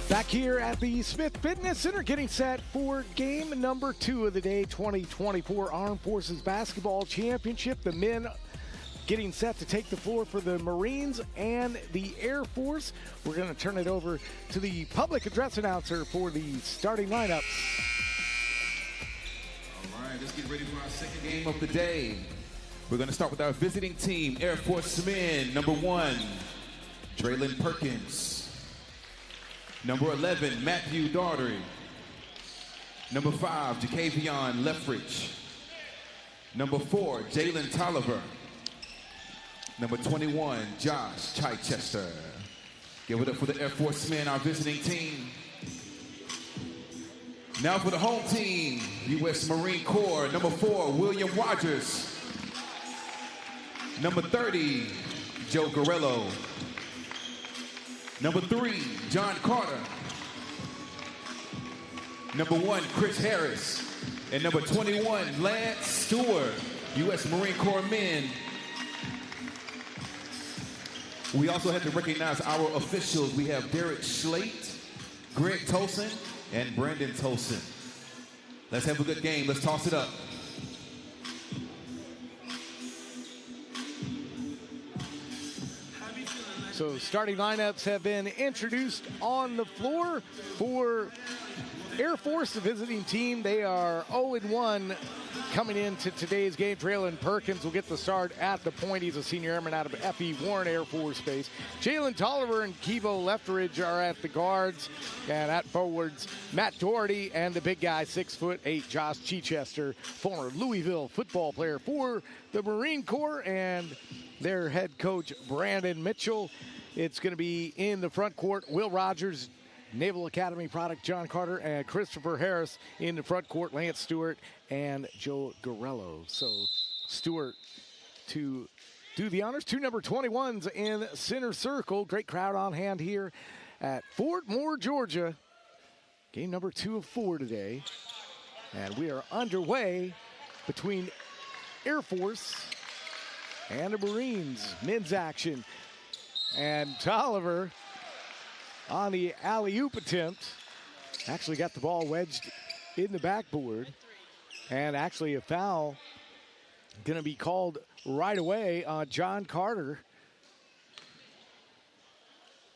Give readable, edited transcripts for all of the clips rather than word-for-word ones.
Back here at the Smith Fitness Center, getting set for game number 2 of the day, 2024 Armed Forces Basketball Championship. The men getting set to take the floor for the Marines and the Air Force. We're going to turn it over to the public address announcer for the starting lineups. All right, let's get ready for our second game of the day. We're going to start with our visiting team, Air Force men. Number 1, Traylon Perkins. Number 11, Matthew Daugherty. Number 5, Jacavion Leffridge. Number 4, Jalen Tolliver. Number 21, Josh Chichester. Give it up for the Air Force men, our visiting team. Now for the home team, U.S. Marine Corps. Number 4, William Rogers. Number 30, Joe Garello. Number 3, John Carter. Number 1, Chris Harris. And number 21, Lance Stewart, U.S. Marine Corps men. We also have to recognize our officials. We have Derek Schlate, Greg Tolson, and Brandon Tolson. Let's have a good game. Let's toss it up. So starting lineups have been introduced on the floor for Air Force, the visiting team. They are 0-1 coming into today's game. Traylon Perkins will get the start at the point. He's a senior airman out of F.E. Warren Air Force Base. Jalen Tolliver and Kevo Leffridge are at the guards. And at forwards, Matt Doherty and the big guy, 6'8", Josh Chichester, former Louisville football player for the Marine Corps, and their head coach, Brandon Mitchell. It's going to be in the front court, Will Rogers, Naval Academy product, John Carter, and Christopher Harris. In the front court, Lance Stewart and Joe Garello. So Stewart to do the honors. 2 number 21s in center circle. Great crowd on hand here at Fort Moore, Georgia. Game number 2 of 4 today. And we are underway between Air Force and the Marines. Men's action. And Tolliver on the alley-oop attempt. Actually got the ball wedged in the backboard. And actually a foul going to be called right away on John Carter.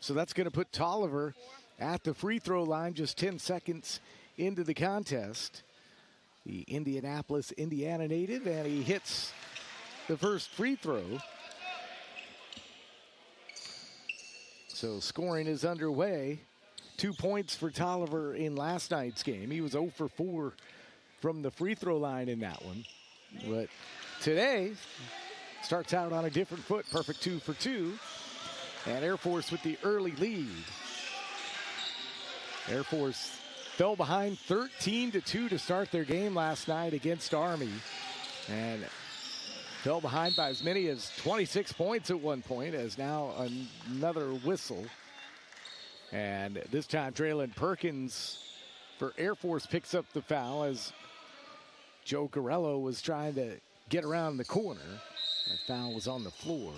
So that's going to put Tolliver at the free throw line just 10 seconds into the contest. The Indianapolis, Indiana native, and he hits the first free throw. So scoring is underway. 2 points for Tolliver in last night's game. He was 0 for 4 from the free throw line in that one. But today starts out on a different foot. Perfect 2 for 2. And Air Force with the early lead. Air Force fell behind 13-2 to start their game last night against Army. And fell behind by as many as 26 points at one point, as now another whistle. And this time, Traylon Perkins for Air Force picks up the foul as Joe Garello was trying to get around the corner. That foul was on the floor.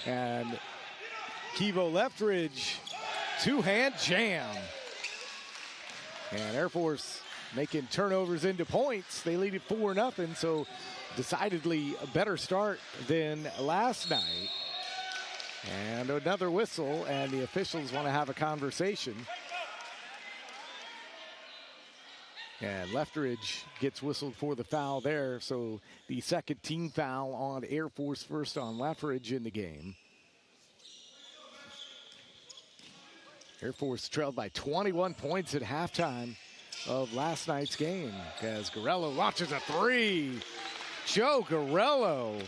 And Kevo Leffridge, 2-hand jam. And Air Force making turnovers into points. They lead it 4-0, so decidedly a better start than last night. And another whistle, and the officials want to have a conversation. And Leffridge gets whistled for the foul there, so the second team foul on Air Force, first on Leffridge in the game. Air Force trailed by 21 points at halftime of last night's game as Garello launches a 3. Joe Garello.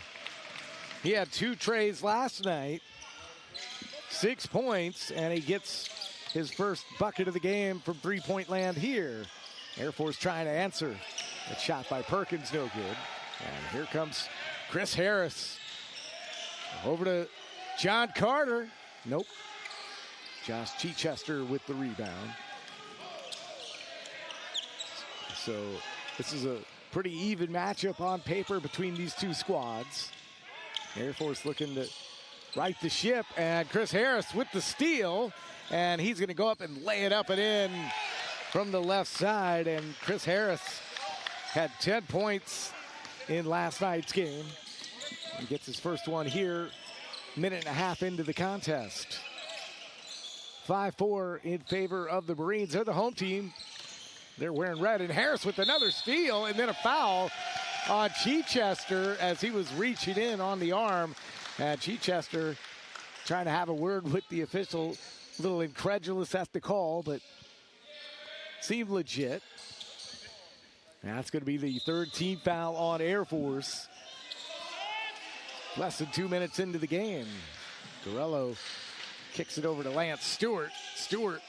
He had 2 trays last night, 6 points, and he gets his first bucket of the game from three-point land here. Air Force trying to answer. That shot by Perkins, no good. And here comes Chris Harris. Over to John Carter. Nope. Josh Chichester with the rebound. So this is a pretty even matchup on paper between these two squads. Air Force looking to right the ship. And Chris Harris with the steal. And he's going to go up and lay it up and in from the left side. And Chris Harris had 10 points in last night's game. He gets his first one here, minute and a half into the contest. 5-4 in favor of the Marines. They're the home team. They're wearing red. And Harris with another steal and then a foul on Chichester as he was reaching in on the arm. And Chichester trying to have a word with the official. A little incredulous at the call, but seemed legit. And that's going to be the third team foul on Air Force. Less than 2 minutes into the game. Garello kicks it over to Lance Stewart. Stewart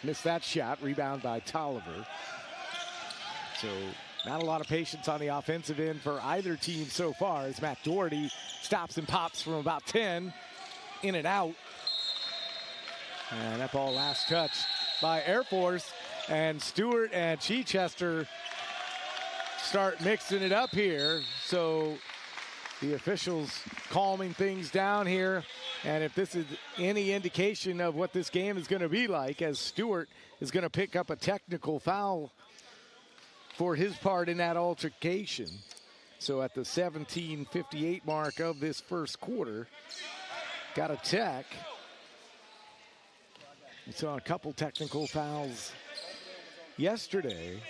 missed that shot. Rebound by Tolliver. So not a lot of patience on the offensive end for either team so far as Matt Doherty stops and pops from about 10. In and out. And that ball last touched by Air Force. And Stewart and Chichester start mixing it up here. So the officials calming things down here. And if this is any indication of what this game is going to be like, as Stewart is going to pick up a technical foul for his part in that altercation. So at the 17:58 mark of this first quarter, got a tech. We saw a couple technical fouls yesterday.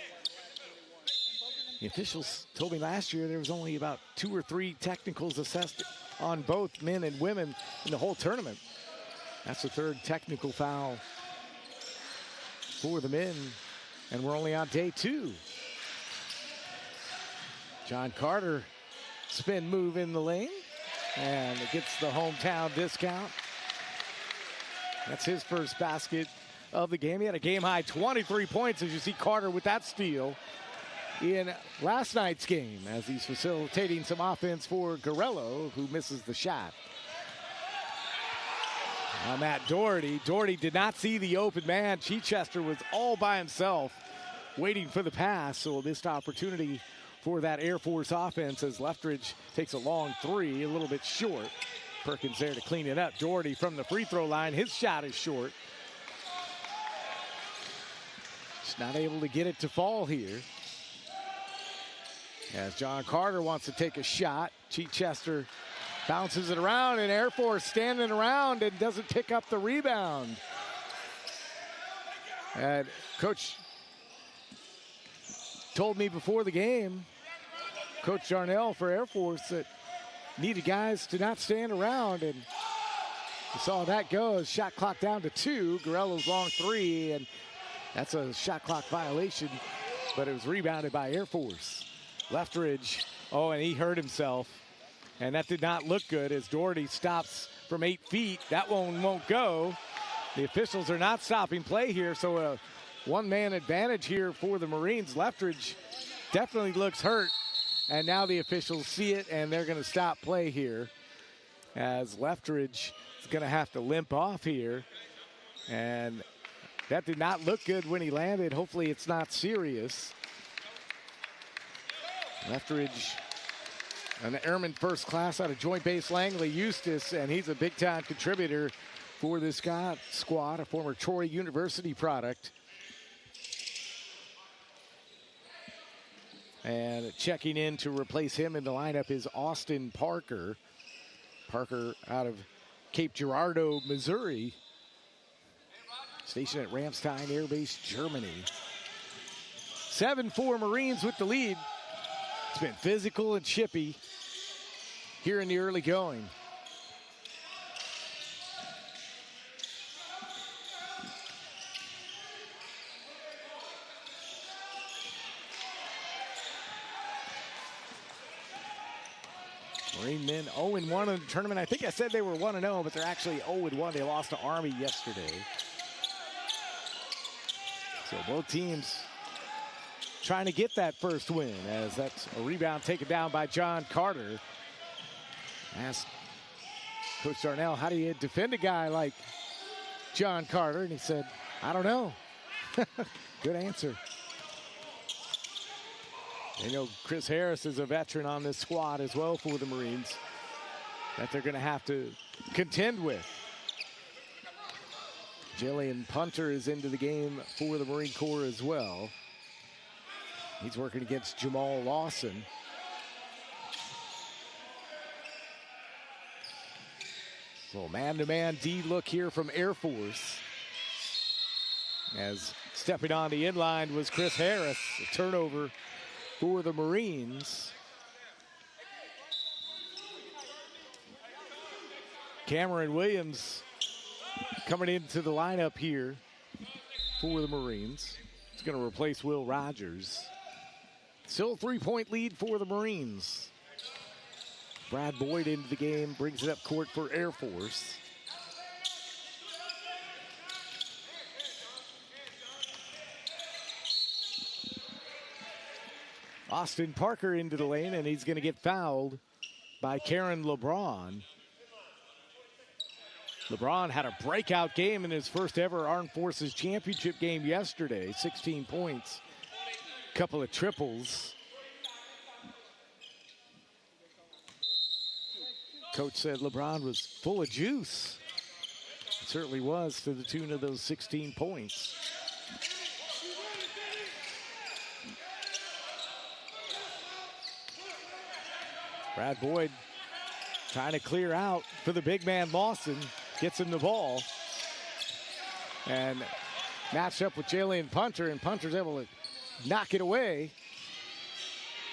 The officials told me last year there was only about 2 or 3 technicals assessed on both men and women in the whole tournament. That's the third technical foul for the men, and we're only on day 2. John Carter, spin move in the lane, and it gets the hometown discount. That's his first basket of the game. He had a game-high 23 points, as you see Carter with that steal in last night's game, as he's facilitating some offense for Garello, who misses the shot. Now Matt Doherty. Doherty did not see the open man. Chichester was all by himself waiting for the pass, so a missed opportunity for that Air Force offense as Leftridge takes a long three, a little bit short. Perkins there to clean it up. Doherty from the free throw line. His shot is short. Just not able to get it to fall here. As John Carter wants to take a shot, Chichester bounces it around, and Air Force standing around and doesn't pick up the rebound. And Coach told me before the game, Coach Darnell for Air Force, that needed guys to not stand around, and you saw that go. Shot clock down to 2. Garello's long three, and that's a shot clock violation, but it was rebounded by Air Force. Leftridge, oh, and he hurt himself, and that did not look good as Doherty stops from 8 feet. That one won't go. The officials are not stopping play here, so a one-man advantage here for the Marines. Leftridge definitely looks hurt. And now the officials see it, and they're going to stop play here as Leftridge is going to have to limp off here. And that did not look good when he landed. Hopefully it's not serious. Leftridge, an airman first class out of Joint Base Langley Eustis, and he's a big-time contributor for this squad, a former Troy University product. And checking in to replace him in the lineup is Austin Parker. Parker out of Cape Girardeau, Missouri. Stationed at Ramstein Air Base, Germany. 7-4 Marines with the lead. It's been physical and chippy here in the early going. Marine men 0-1 in the tournament. I think I said they were 1-0, but they're actually 0-1. They lost to Army yesterday. So both teams trying to get that first win, as that's a rebound taken down by John Carter. Asked Coach Darnell, how do you defend a guy like John Carter? And he said, I don't know. Good answer. You know, Chris Harris is a veteran on this squad as well for the Marines. that they're going to have to contend with. Jillian Punter is into the game for the Marine Corps as well. He's working against Jamal Lawson. So man-to-man D look here from Air Force. As stepping on the inline was Chris Harris. A turnover for the Marines. Cameron Williams coming into the lineup here for the Marines. He's going to replace Will Rogers. Still a 3-point lead for the Marines. Brad Boyd into the game, brings it up court for Air Force. Austin Parker into the lane, and he's going to get fouled by Karen LeBron. LeBron had a breakout game in his first ever Armed Forces Championship game yesterday. 16 points, couple of triples. Coach said LeBron was full of juice. It certainly was, to the tune of those 16 points. Brad Boyd trying to clear out for the big man Lawson. Gets him the ball. And matched up with Jalen Punter, and Punter's able to knock it away.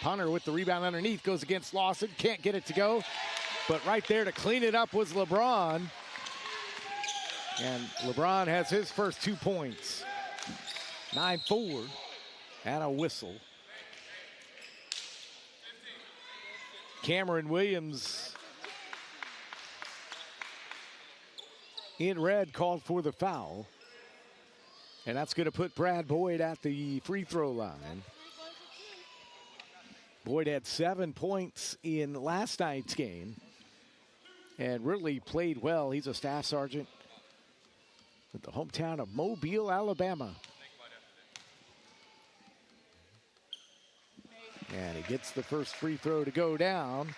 Punter with the rebound underneath, goes against Lawson, can't get it to go. But right there to clean it up was LeBron. And LeBron has his first 2 points. 9-4 and a whistle. Cameron Williams in red called for the foul. And that's going to put Brad Boyd at the free throw line. Boyd had 7 points in last night's game and really played well. He's a staff sergeant with the hometown of Mobile, Alabama. And he gets the first free throw to go down.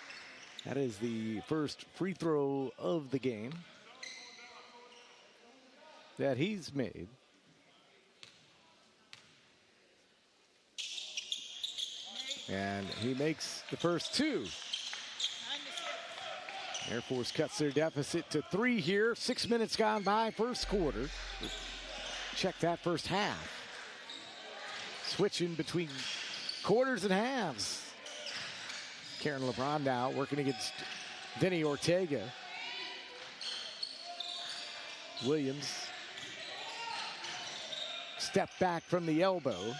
That is the first free throw of the game that he's made. And he makes the first 2. Air Force cuts their deficit to 3 here. 6 minutes gone by, first quarter. Check that first half. Switching between quarters and halves. Karen LeBron now working against Vinny Ortega. Williams. Step back from the elbow.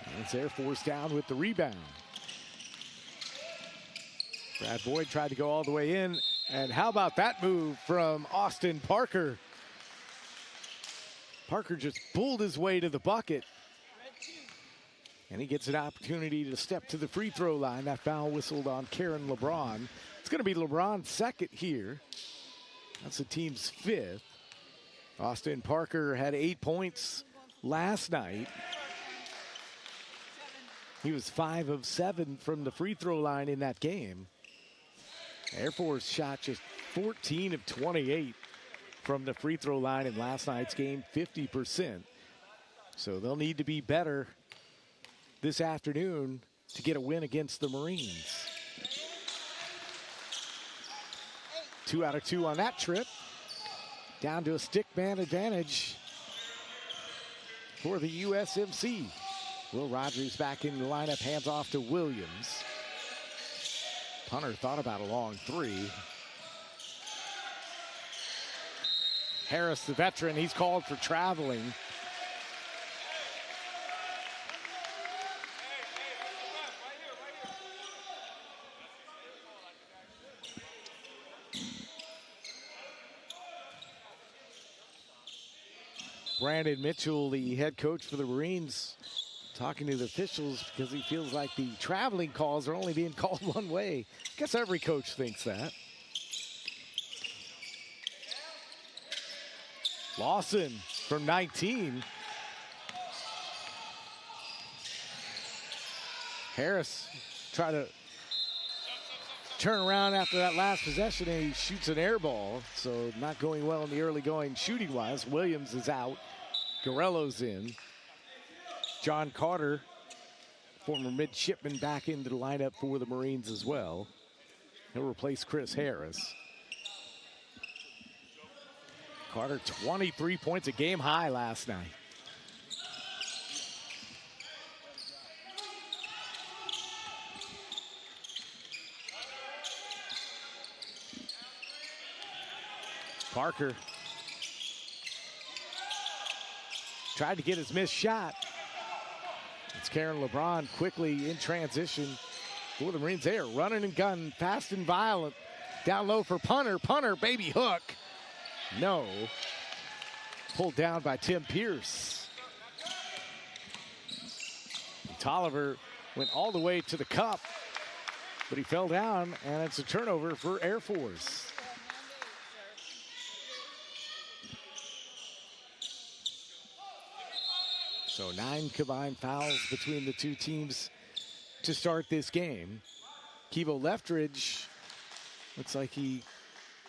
And it's Air Force down with the rebound. Brad Boyd tried to go all the way in. And how about that move from Austin Parker? Parker just pulled his way to the bucket. And he gets an opportunity to step to the free throw line. That foul whistled on Karen LeBron. It's going to be LeBron's second here. That's the team's 5th. Austin Parker had 8 points last night. He was 5 of 7 from the free throw line in that game. Air Force shot just 14 of 28 from the free throw line in last night's game, 50%. So they'll need to be better this afternoon to get a win against the Marines. 2 out of 2 on that trip. Down to a stick man advantage for the USMC. Will Rogers back in the lineup, hands off to Williams. Punter thought about a long 3. Harris, the veteran, he's called for traveling. Brandon Mitchell, the head coach for the Marines, talking to the officials because he feels like the traveling calls are only being called one way. I guess every coach thinks that. Lawson from 19. Harris try to turn around after that last possession and he shoots an air ball. So not going well in the early going shooting-wise. Williams is out. Garello's in. John Carter, former midshipman, back into the lineup for the Marines as well. He'll replace Chris Harris. Carter, 23 points, a game high last night. Parker tried to get his missed shot. It's Karen LeBron quickly in transition for the Marines. They are running and gunning, fast and violent. Down low for Punter. Punter, baby hook. No. Pulled down by Tim Pierce. Tolliver went all the way to the cup, but he fell down, and it's a turnover for Air Force. So 9 combined fouls between the two teams to start this game. Kevo Leftridge looks like he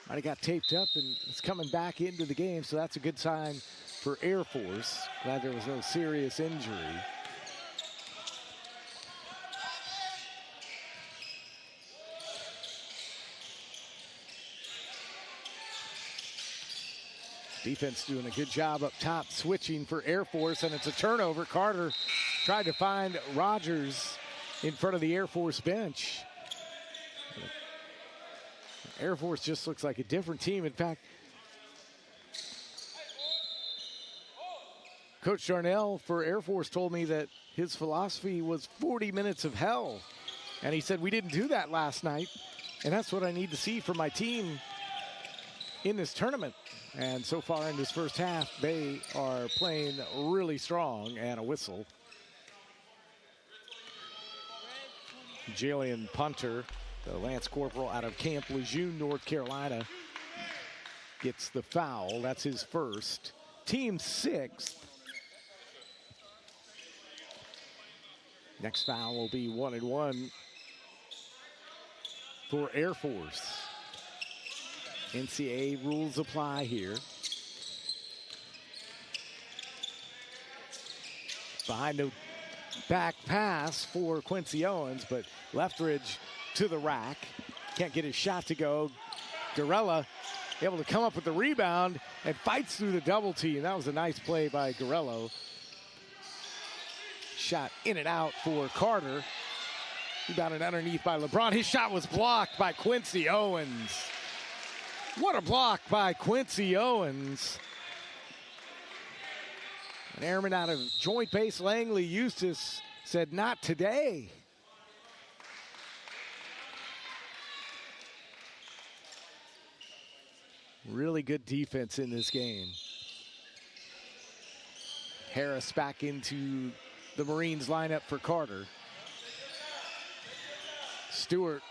might have got taped up and is coming back into the game, so that's a good sign for Air Force. Glad there was no serious injury. Defense doing a good job up top, switching for Air Force, and it's a turnover. Carter tried to find Rogers in front of the Air Force bench. Air Force just looks like a different team. In fact, Coach Darnell for Air Force told me that his philosophy was 40 minutes of hell. And he said, we didn't do that last night, and that's what I need to see from my team in this tournament. And so far in this first half, they are playing really strong, and a whistle. Jalen Punter, the Lance Corporal out of Camp Lejeune, North Carolina, gets the foul. That's his first. Team 6th. Next foul will be 1-1 for Air Force. NCAA rules apply here. Behind the back pass for Quincy Owens, but Leftridge to the rack. Can't get his shot to go. Garella able to come up with the rebound and fights through the double team. That was a nice play by Garello. Shot in and out for Carter. Rebounded underneath by LeBron. His shot was blocked by Quincy Owens. What a block by Quincy Owens. An airman out of Joint Base Langley Eustis said, not today. Really good defense in this game. Harris back into the Marines lineup for Carter. Stewart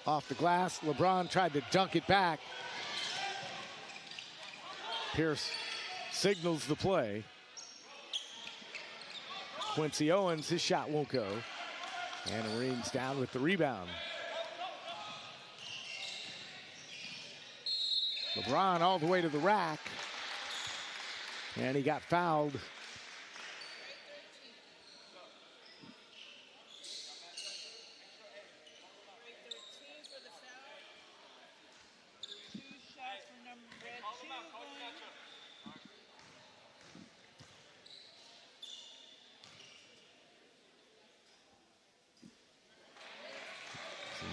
off the glass. LeBron tried to dunk it back. Pierce signals the play. Quincy Owens, his shot won't go. And the Marines down with the rebound. LeBron all the way to the rack. And he got fouled.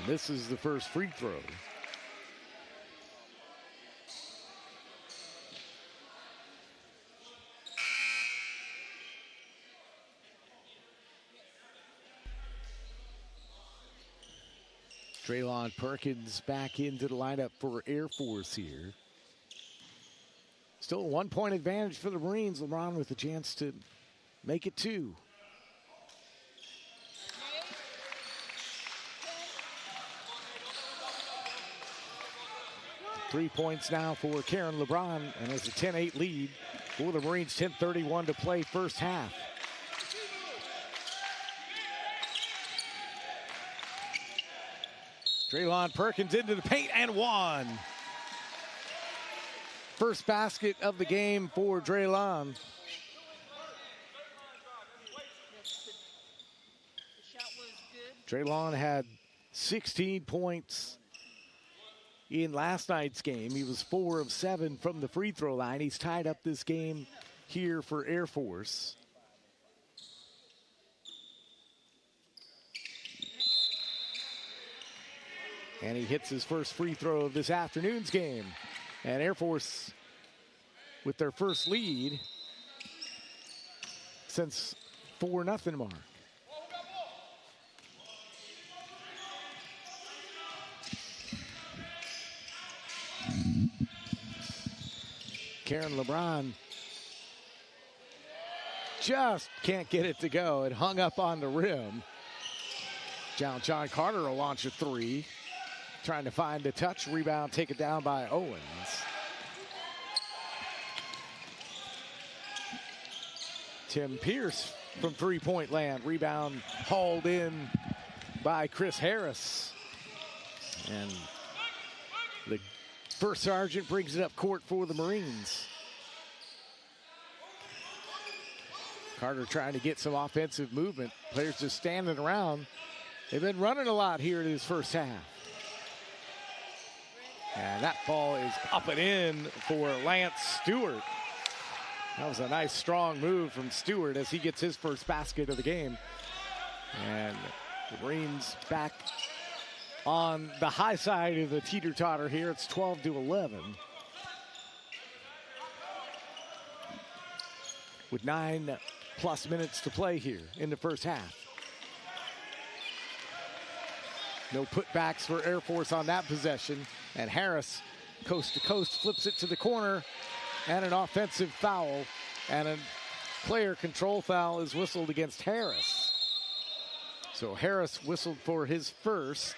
This is the first free throw. Traylon Perkins back into the lineup for Air Force here. Still a 1-point advantage for the Marines. LeBron with a chance to make it 2. Three points now for Karen LeBron, and has a 10-8 lead for the Marines. 10:31 to play first half. Traylon Perkins into the paint and one. First basket of the game for Traylon. Traylon had 16 points in last night's game. He was 4 of 7 from the free throw line. He's tied up this game here for Air Force. And he hits his first free throw of this afternoon's game. And Air Force with their first lead since 4-0 mark. Karen LeBron just can't get it to go. It hung up on the rim. John Carter will launch a three. Trying to find a touch, rebound, take it down by Owens. Tim Pierce from three-point land. Rebound hauled in by Chris Harris. And the first sergeant brings it up court for the Marines. Carter trying to get some offensive movement. Players just standing around. They've been running a lot here in this first half. And that ball is up and in for Lance Stewart. That was a nice, strong move from Stewart as he gets his first basket of the game. And the Marines back on the high side of the teeter-totter here. It's 12-11. With 9+ minutes to play here in the first half. No putbacks for Air Force on that possession. And Harris, coast to coast, flips it to the corner. And an offensive foul. And a player control foul is whistled against Harris. So Harris whistled for his first.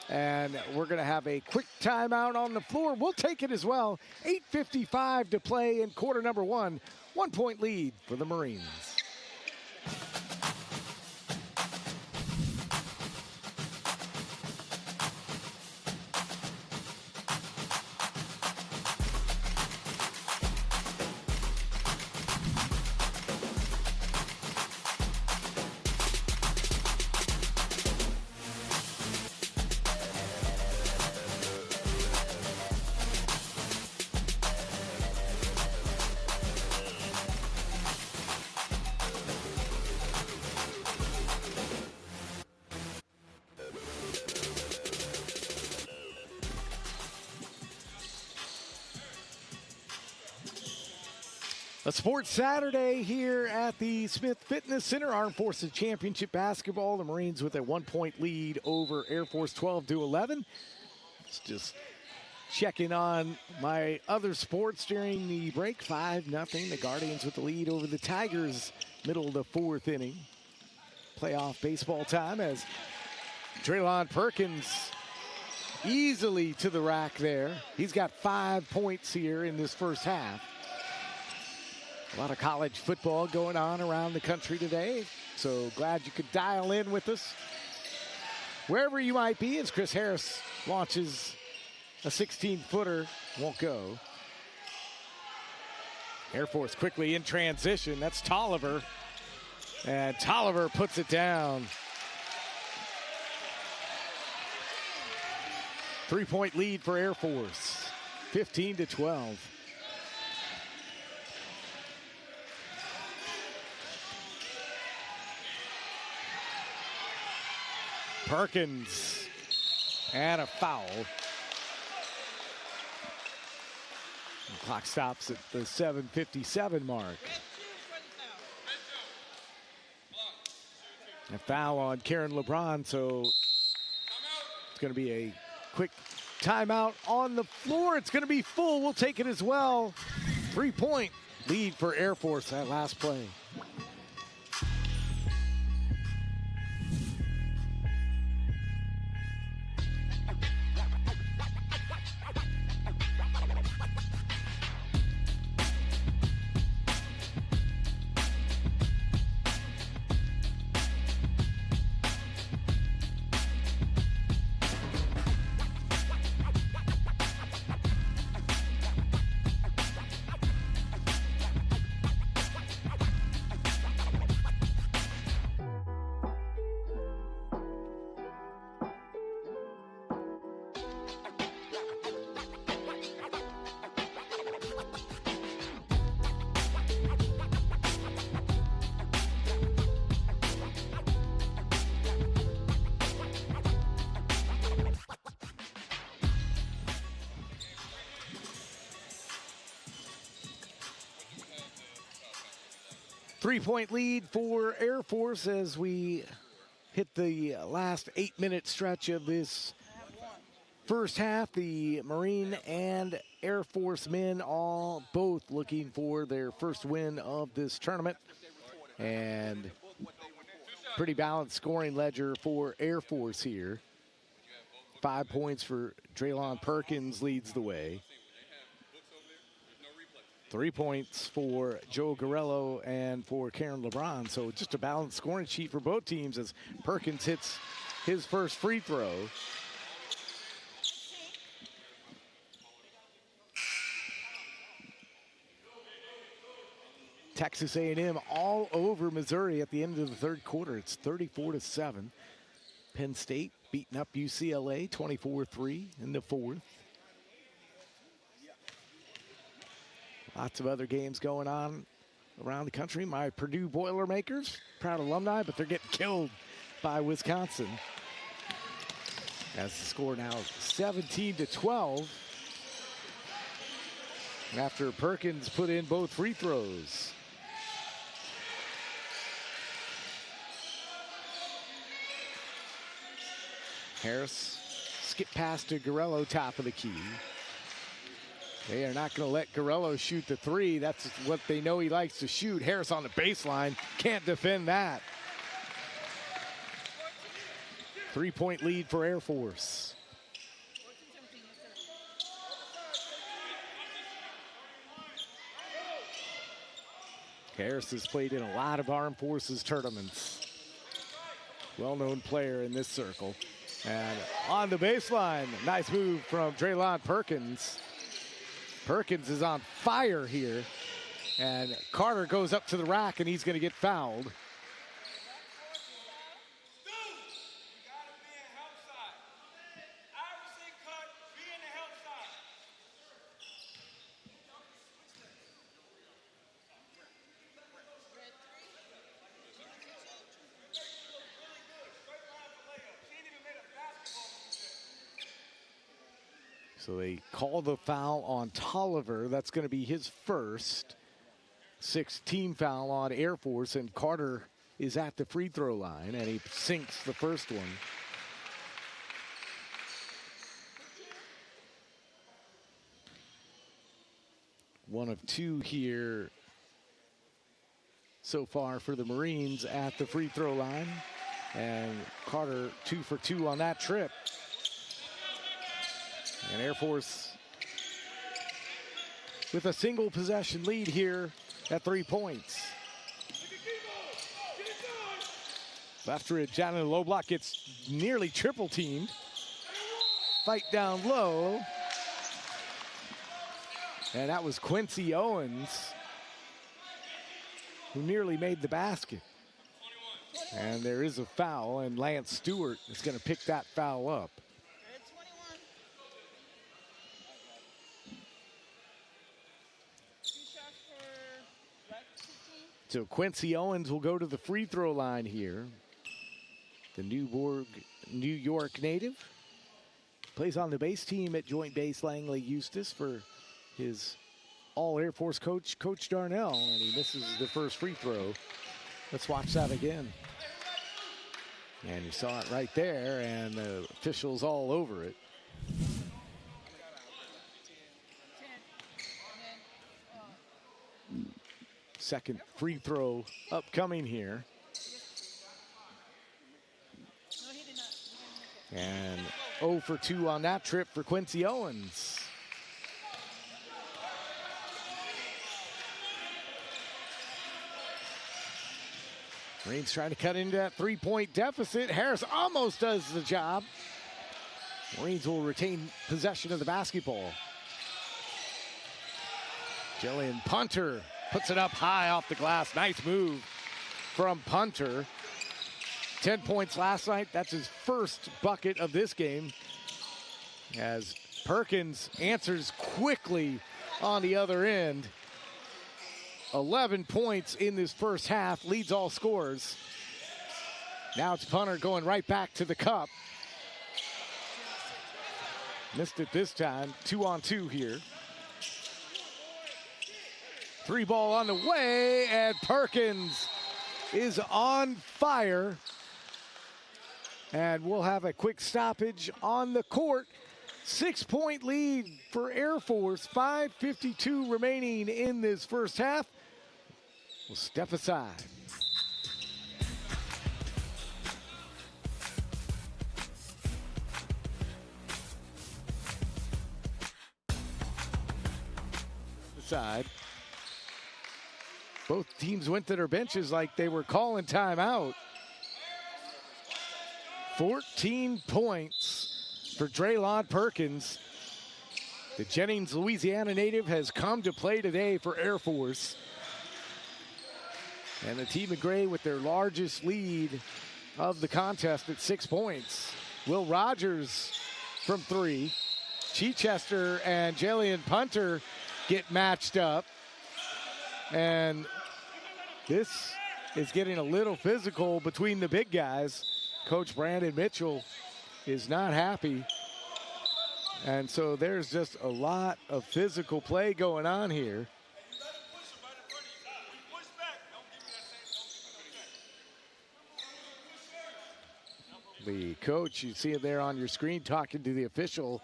And we're going to have a quick timeout on the floor. We'll take it as well. 8:55 to play in quarter number 1. 1-point lead for the Marines. A sports Saturday here at the Smith Fitness Center. Armed Forces Championship basketball. The Marines with a 1-point lead over Air Force, 12-11. It's just checking on my other sports during the break. 5-0. The Guardians with the lead over the Tigers. Middle of the 4th inning. Playoff baseball time as Traylon Perkins easily to the rack there. He's got 5 points here in this first half. A lot of college football going on around the country today, so glad you could dial in with us. Wherever you might be, as Chris Harris launches a 16-footer, won't go. Air Force quickly in transition. That's Tolliver, and Tolliver puts it down. 3-point lead for Air Force, 15-12. Perkins, and a foul. The clock stops at the 7:57 mark. A foul on Karen LeBron, so it's going to be a quick timeout on the floor. It's going to be full. We'll take it as well. 3-point lead for Air Force that last play. 3-point lead for Air Force as we hit the last 8-minute stretch of this first half. The Marine and Air Force men all both looking for their first win of this tournament. And pretty balanced scoring ledger for Air Force here. 5 points for Draylon Perkins leads the way. 3 points for Joe Garello and for Karen LeBron. So just a balanced scoring sheet for both teams as Perkins hits his first free throw. Texas A&M all over Missouri at the end of the third quarter. It's 34-7. Penn State beating up UCLA 24-3 in the fourth. Lots of other games going on around the country. My Purdue Boilermakers, proud alumni, but they're getting killed by Wisconsin. As the score now 17-12. After Perkins put in both free throws. Harris skip past to Garello, top of the key. They are not going to let Garello shoot the three. That's what they know he likes to shoot. Harris on the baseline, can't defend that. 3-point lead for Air Force. Harris has played in a lot of Armed Forces tournaments. Well-known player in this circle. And on the baseline, nice move from Draylon Perkins. Perkins is on fire here. And Carter goes up to the rack and he's going to get fouled. So they call the foul on Tolliver. That's going to be his first. 6th team foul on Air Force, and Carter is at the free throw line, and he sinks the first one. One of two here so far for the Marines at the free throw line, and Carter 2 for 2 on that trip. And Air Force with a single possession lead here at 3 points. Left Janet Loblock gets nearly triple teamed. Fight down low. And that was Quincy Owens who nearly made the basket. And there is a foul, and Lance Stewart is going to pick that foul up. So Quincy Owens will go to the free throw line here. The New York native plays on the base team at Joint Base Langley Eustis for his all Air Force coach, Coach Darnell, and he misses the first free throw. Let's watch that again. And you saw it right there, and the officials all over it. Second free throw upcoming here. And 0 for 2 on that trip for Quincy Owens. Marines trying to cut into that 3-point deficit. Harris almost does the job. Marines will retain possession of the basketball. Jillian Punter puts it up high off the glass. Nice move from Punter. 10 points last night. That's his first bucket of this game. As Perkins answers quickly on the other end. 11 points in this first half, leads all scorers. Now it's Punter going right back to the cup. Missed it this time. 2-on-2 here. Three ball on the way, and Perkins is on fire. And we'll have a quick stoppage on the court. 6-point lead for Air Force. 5:52 remaining in this first half. We'll step aside. Side. Both teams went to their benches like they were calling timeout. 14 points for Draylon Perkins. The Jennings, Louisiana native has come to play today for Air Force. And the team in gray with their largest lead of the contest at 6 points. Will Rogers from three. Chichester and Jalen Punter get matched up. And this is getting a little physical between the big guys. Coach Brandon Mitchell is not happy. And so there's just a lot of physical play going on here. The coach, you see it there on your screen talking to the official,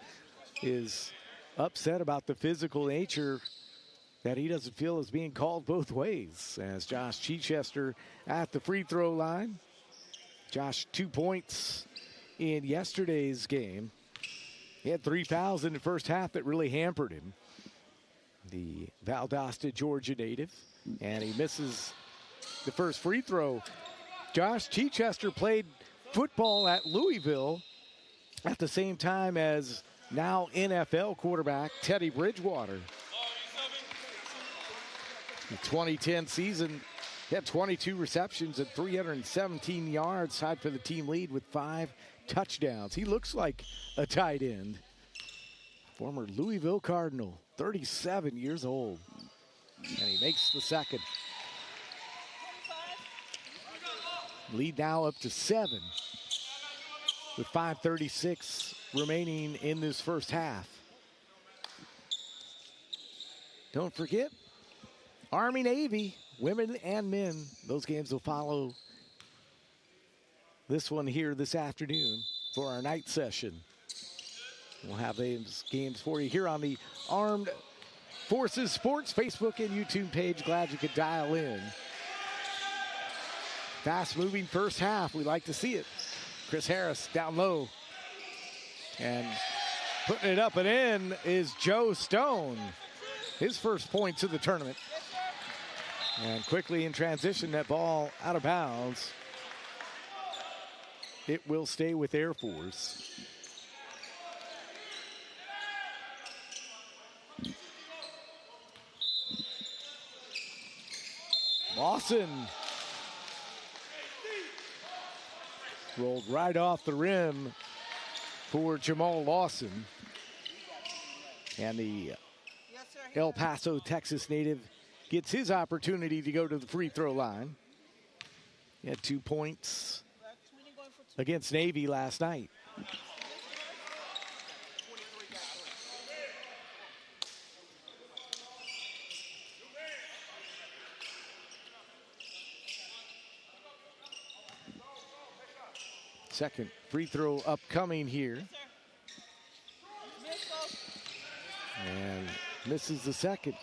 is upset about the physical nature that he doesn't feel is being called both ways. As Josh Chichester at the free throw line. Josh, 2 points in yesterday's game. He had 3 fouls in the first half that really hampered him. The Valdosta, Georgia native. And he misses the first free throw. Josh Chichester played football at Louisville at the same time as now NFL quarterback Teddy Bridgewater. The 2010 season, he had 22 receptions and 317 yards, tied for the team lead with 5 touchdowns. He looks like a tight end. Former Louisville Cardinal, 37 years old. And he makes the second. Lead now up to 7 with 5:36 remaining in this first half. Don't forget, Army-Navy, women and men. Those games will follow this one here this afternoon for our night session. We'll have those games for you here on the Armed Forces Sports Facebook and YouTube page. Glad you could dial in. Fast-moving first half. We like to see it. Chris Harris down low. And putting it up and in is Joe Stone. His first points of the tournament. And quickly in transition, that ball out of bounds. It will stay with Air Force. Lawson rolled right off the rim for Jamal Lawson. And the El Paso, Texas native gets his opportunity to go to the free throw line. He had 2 points against Navy last night. Second free throw upcoming here. And misses the second.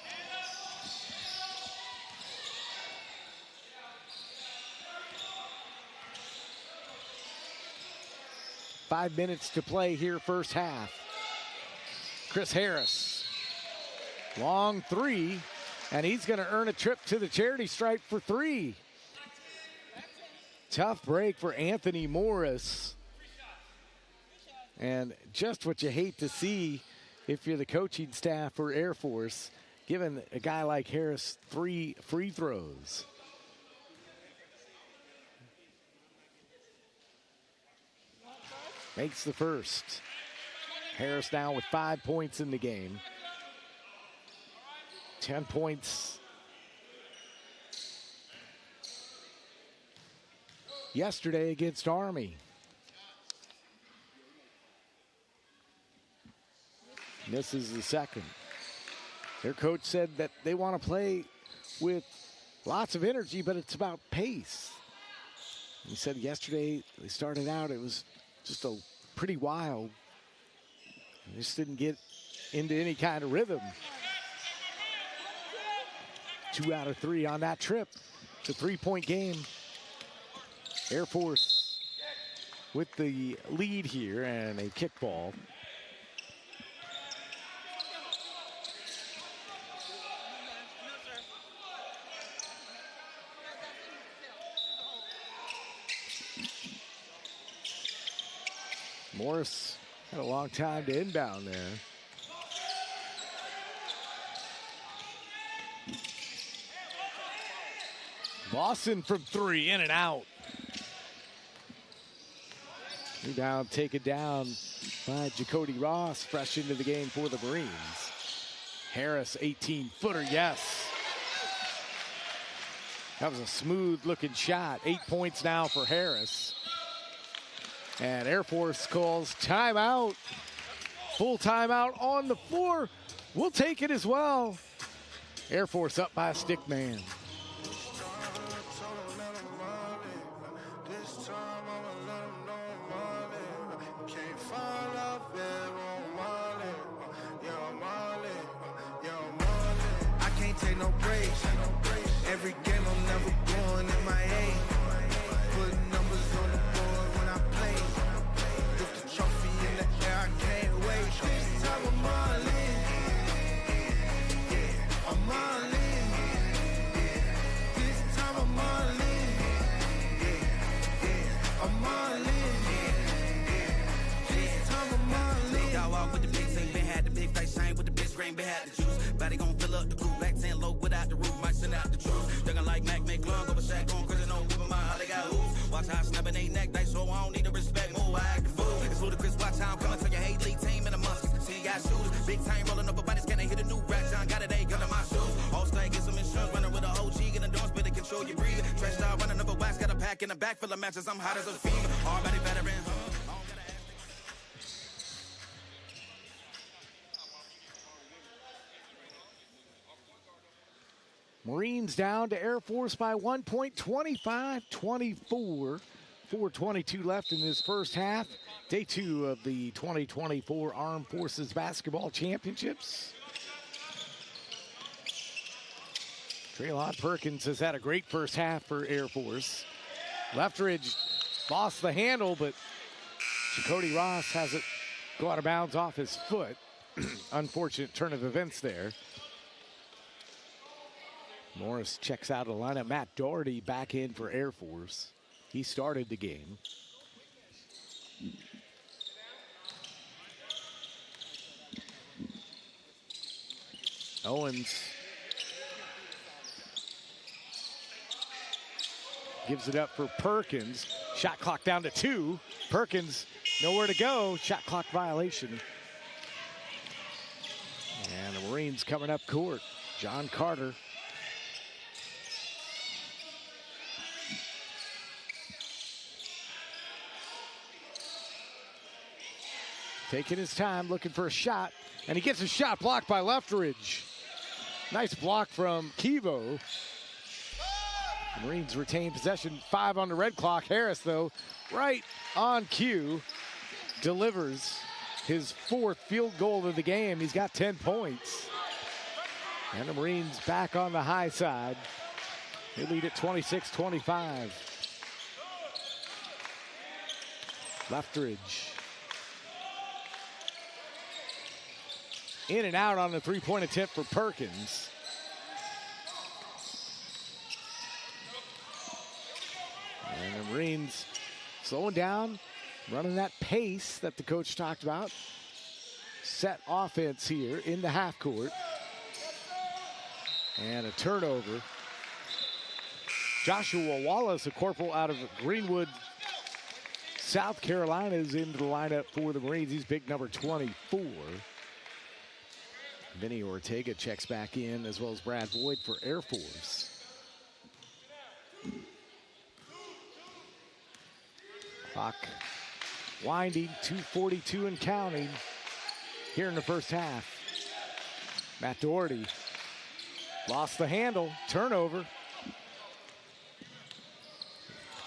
Five minutes to play here, first half. Chris Harris, long three, and he's going to earn a trip to the charity stripe for three. Tough break for Anthony Morris. And just what you hate to see if you're the coaching staff for Air Force, giving a guy like Harris 3 free throws. Makes the first. Harris now with 5 points in the game. 10 points yesterday against Army. Misses the second. Their coach said that they want to play with lots of energy, but it's about pace. He said yesterday they started out, it was just a pretty wild. They just didn't get into any kind of rhythm. 2 out of 3 on that trip. It's a 3-point game. Air Force with the lead here and a kickball. Morris had a long time to inbound there. Lawson from 3, in and out. Rebound taken down by Jacody Ross, fresh into the game for the Marines. Harris, 18-footer, yes. That was a smooth-looking shot. 8 points now for Harris. And Air Force calls timeout. Full timeout on the floor. We'll take it as well. Air Force up by a stick man. Take no breaks. Every game I'm never going in my aim. Put numbers on the board when I play. Lift the trophy in the air, I can't wait. This time I'm all in. Yeah, I'm all in. Yeah, this time I'm all in. Yeah, I'm all in. This time I'm all in. Y'all walk with the big thing, been had the big face, shine with the big screen, been had the juice. Body gon' fill up the coupe, black 10 low without the roof, might send out the truth. Dugging like Mac, make long over Shaq, going crazy, no whipping my how they got hoops. Watch how I snapping they neck, they so I don't need to respect, move, I act the fool. It's ludicrous, watch how I'm coming to your hate league team in a month. See you got shooters, big time rolling up, but scanning, hit a new rack, John got it, they gun in my shoes. All stay, get some insurance, running with a OG, get a dorms, better control your breathing. Trash star running up a wax, got a pack in the back full of matches, I'm hot as a fever. Already veteran, Marines down to Air Force by 1 point, 25-24. 4:22 left in this first half. Day 2 of the 2024 Armed Forces Basketball Championships. Traylon Perkins has had a great first half for Air Force. Leftridge lost the handle, but Jacody Ross has it go out of bounds off his foot. Unfortunate turn of events there. Morris checks out of the lineup. Matt Doherty back in for Air Force. He started the game. Owens gives it up for Perkins. Shot clock down to 2. Perkins nowhere to go. Shot clock violation. And the Marines coming up court. John Carter. Taking his time, looking for a shot, and he gets a shot blocked by Leftridge. Nice block from Kivo. The Marines retain possession, 5 on the red clock. Harris, though, right on cue, delivers his 4th field goal of the game. He's got 10 points. And the Marines back on the high side. They lead at 26-25. Leftridge. In and out on the 3-point attempt for Perkins. And the Marines slowing down, running that pace that the coach talked about. Set offense here in the half court. And a turnover. Joshua Wallace, a corporal out of Greenwood, South Carolina, is into the lineup for the Marines. He's big number 24. Vinny Ortega checks back in, as well as Brad Boyd for Air Force. Clock winding, 2:42 and counting here in the first half. Matt Doherty Lost the handle, turnover.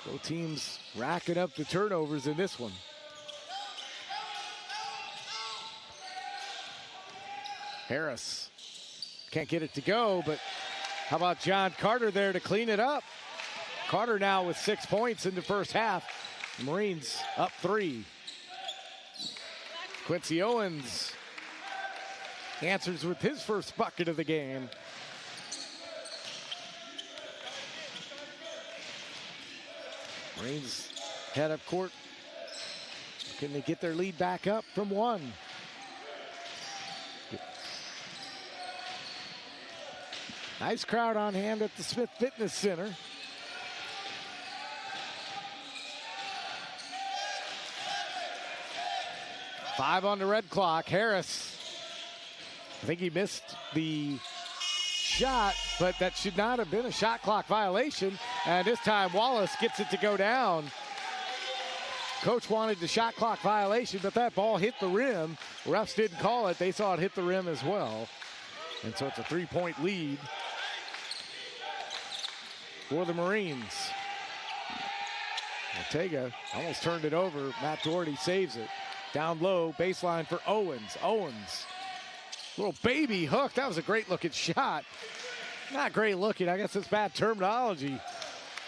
Both teams racking up the turnovers in this one. Harris can't get it to go, but how about John Carter there to clean it up? Carter now with 6 points in the first half. Marines up 3. Quincy Owens answers with his first bucket of the game. Marines head up court. Can they get their lead back up from 1? Nice crowd on hand at the Smith Fitness Center. Five on the red clock. Harris, I think he missed the shot, but that should not have been a shot clock violation. And this time Wallace gets it to go down. Coach wanted the shot clock violation, but that ball hit the rim. Refs didn't call it. They saw it hit the rim as well. And so it's a 3-point lead for the Marines. Ortega almost turned it over. Matt Doherty saves it. Down low, baseline for Owens. Owens, little baby hook. That was a great looking shot. Not great looking, I guess it's bad terminology.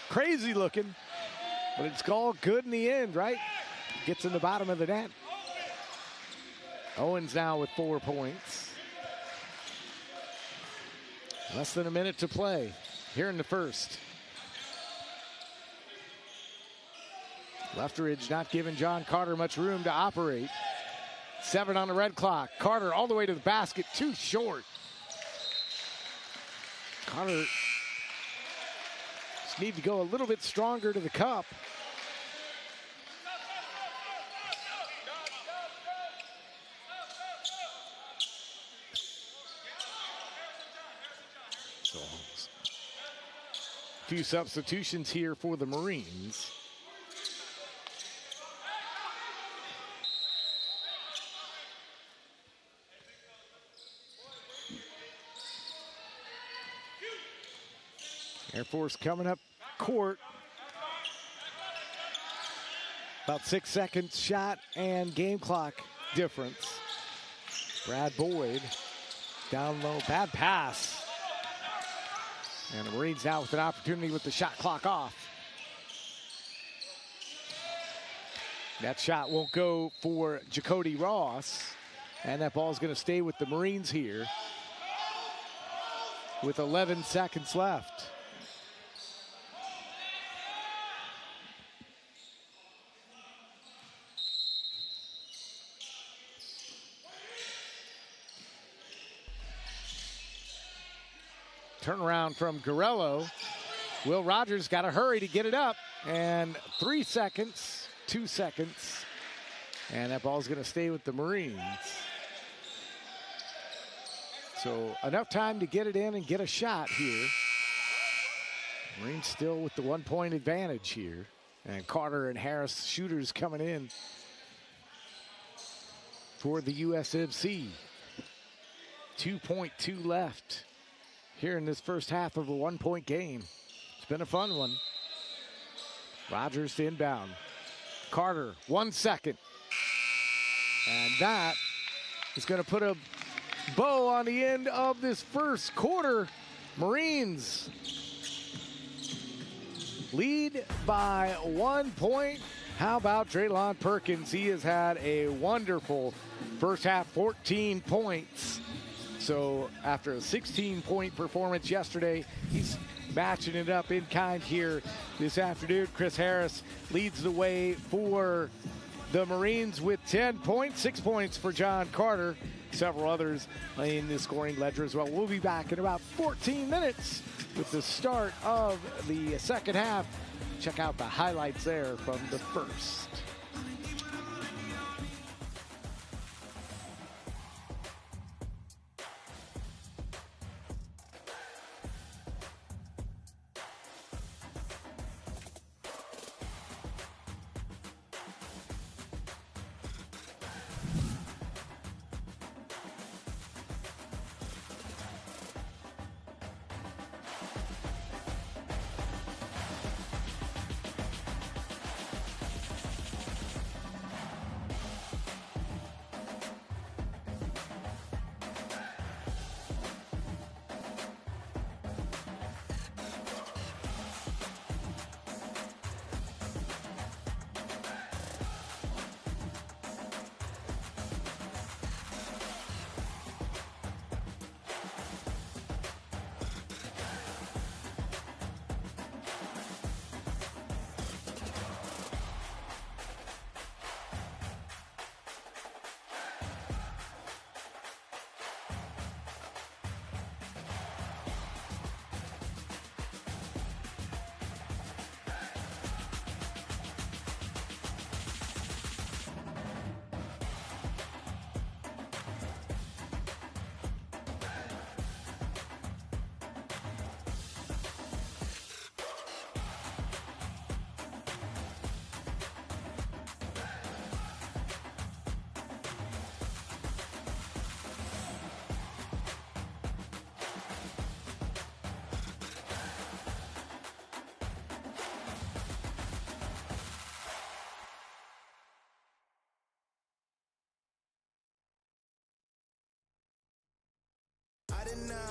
Crazy looking, but it's all good in the end, right? Gets in the bottom of the net. Owens now with 4 points. Less than a minute to play here in the first. Lefteridge not giving John Carter much room to operate. 7 on the red clock. Carter all the way to the basket, too short. Carter just need to go a little bit stronger to the cup. So, a few substitutions here for the Marines. Air Force coming up court. About 6 seconds shot and game clock difference. Brad Boyd down low, bad pass. And the Marines now with an opportunity with the shot clock off. That shot won't go for Jacody Ross. And that ball is going to stay with the Marines here with 11 seconds left. Turnaround from Garello. Will Rogers got to hurry to get it up. And 3 seconds, 2 seconds. And that ball's going to stay with the Marines. So enough time to get it in and get a shot here. Marines still with the 1 point advantage here. And Carter and Harris shooters coming in for the USMC. 2.2 left here in this first half of a 1 point game. It's been a fun one. Rogers to inbound. Carter, 1 second. And that is going to put a bow on the end of this first quarter. Marines lead by 1 point. How about Traylon Perkins? He has had a wonderful first half, 14 points. So after a 16-point performance yesterday, he's matching it up in kind here this afternoon. Chris Harris leads the way for the Marines with 10 points, 6 points for John Carter. Several others in the scoring ledger as well. We'll be back in about 14 minutes with the start of the second half. Check out the highlights there from the first.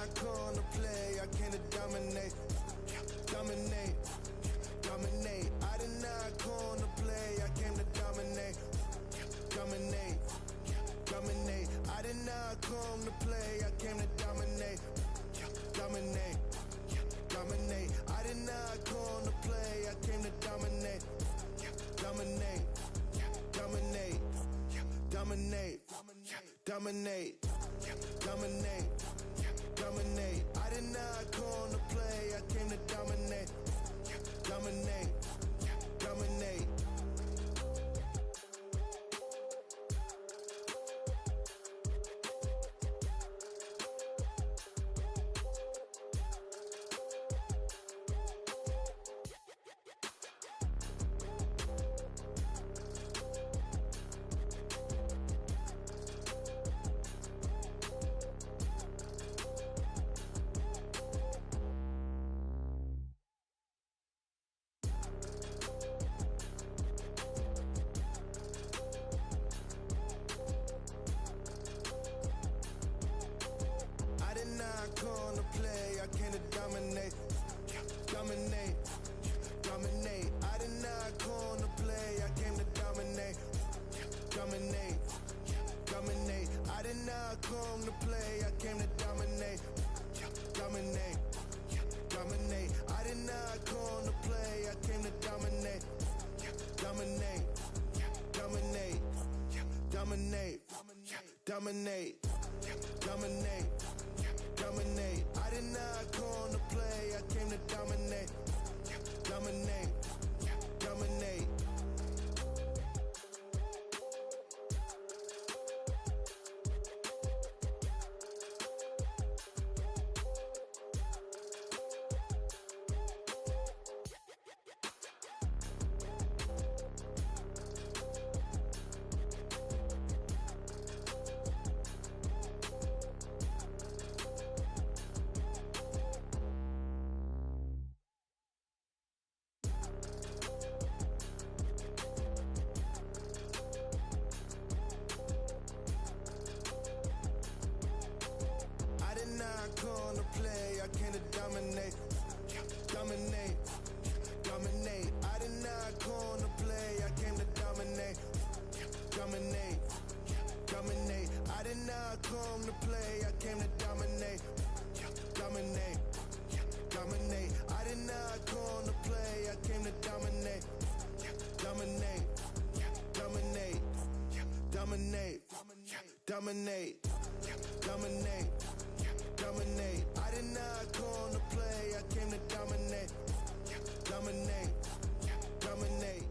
not come to play, I came to dominate. Dominate, dominate. I did not come to play, I came to dominate. Dominate, dominate. I did not come to play, I came to dominate. Dominate, dominate. I did not come to play, I came to dominate. Dominate, dominate, dominate, dominate, dominate, dominate. I did not come to play, I came to dominate. Dominate, dominate. Dominate, dominate, dominate. I did not come to play, I came to dominate. Dominate, dominate. Dominate, dominate, dominate. I did not come to play, I came to dominate. Dominate, dominate, dominate, dominate, dominate, dominate, dominate, dominate, dominate.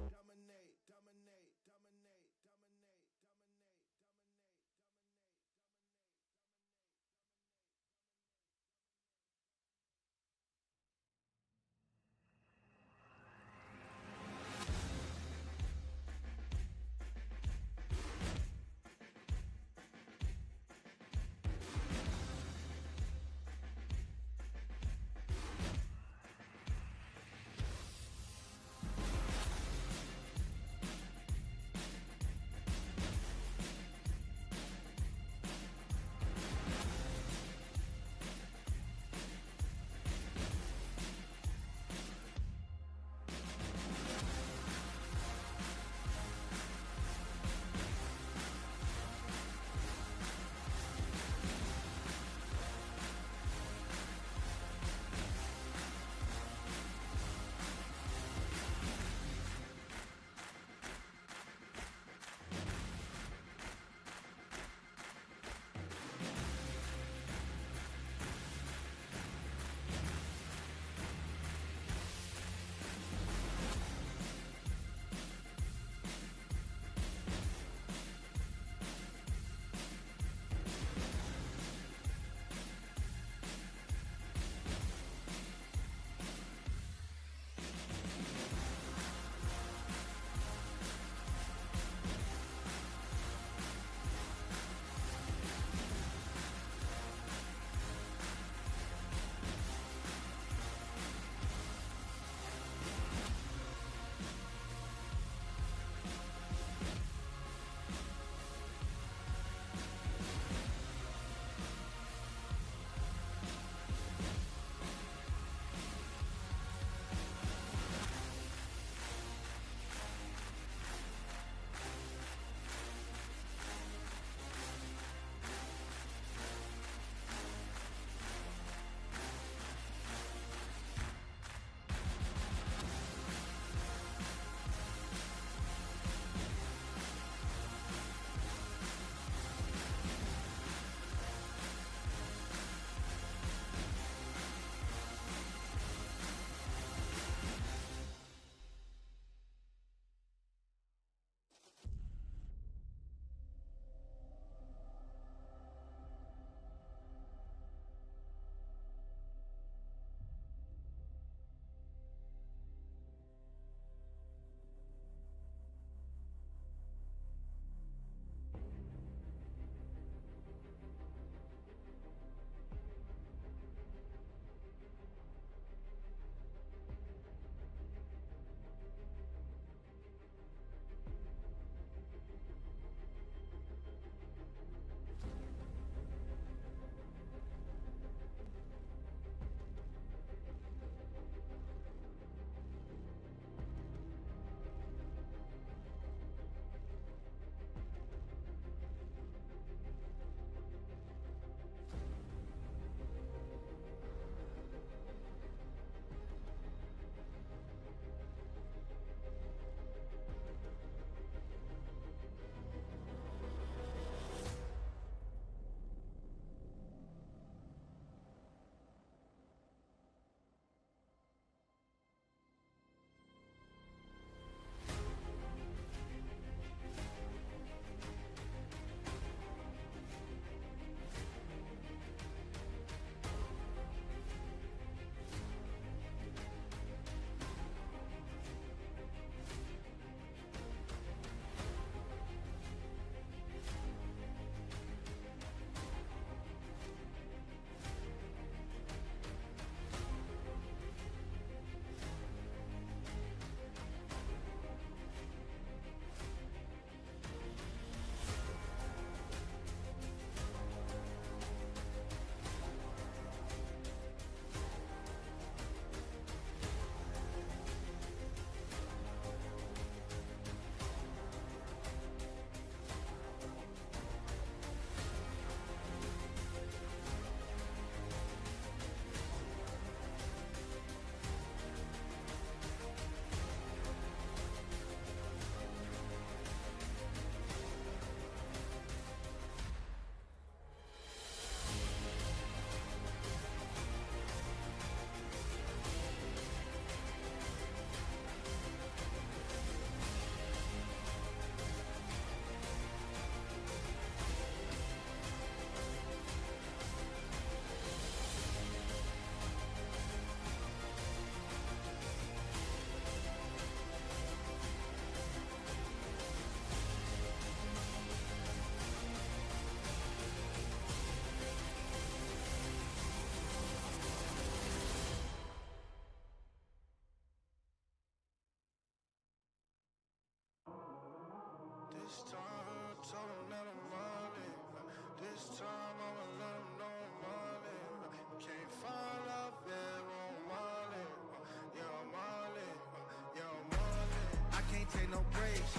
take no breaks.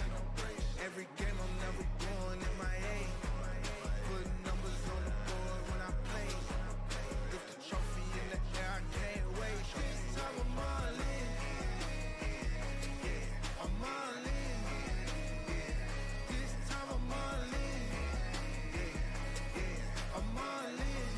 Every game I'm never going MIA. Put numbers on the board when I play. Lift the trophy in the air, I can't wait. This time I'm all in. I'm all in. This time I'm all in. I'm all in.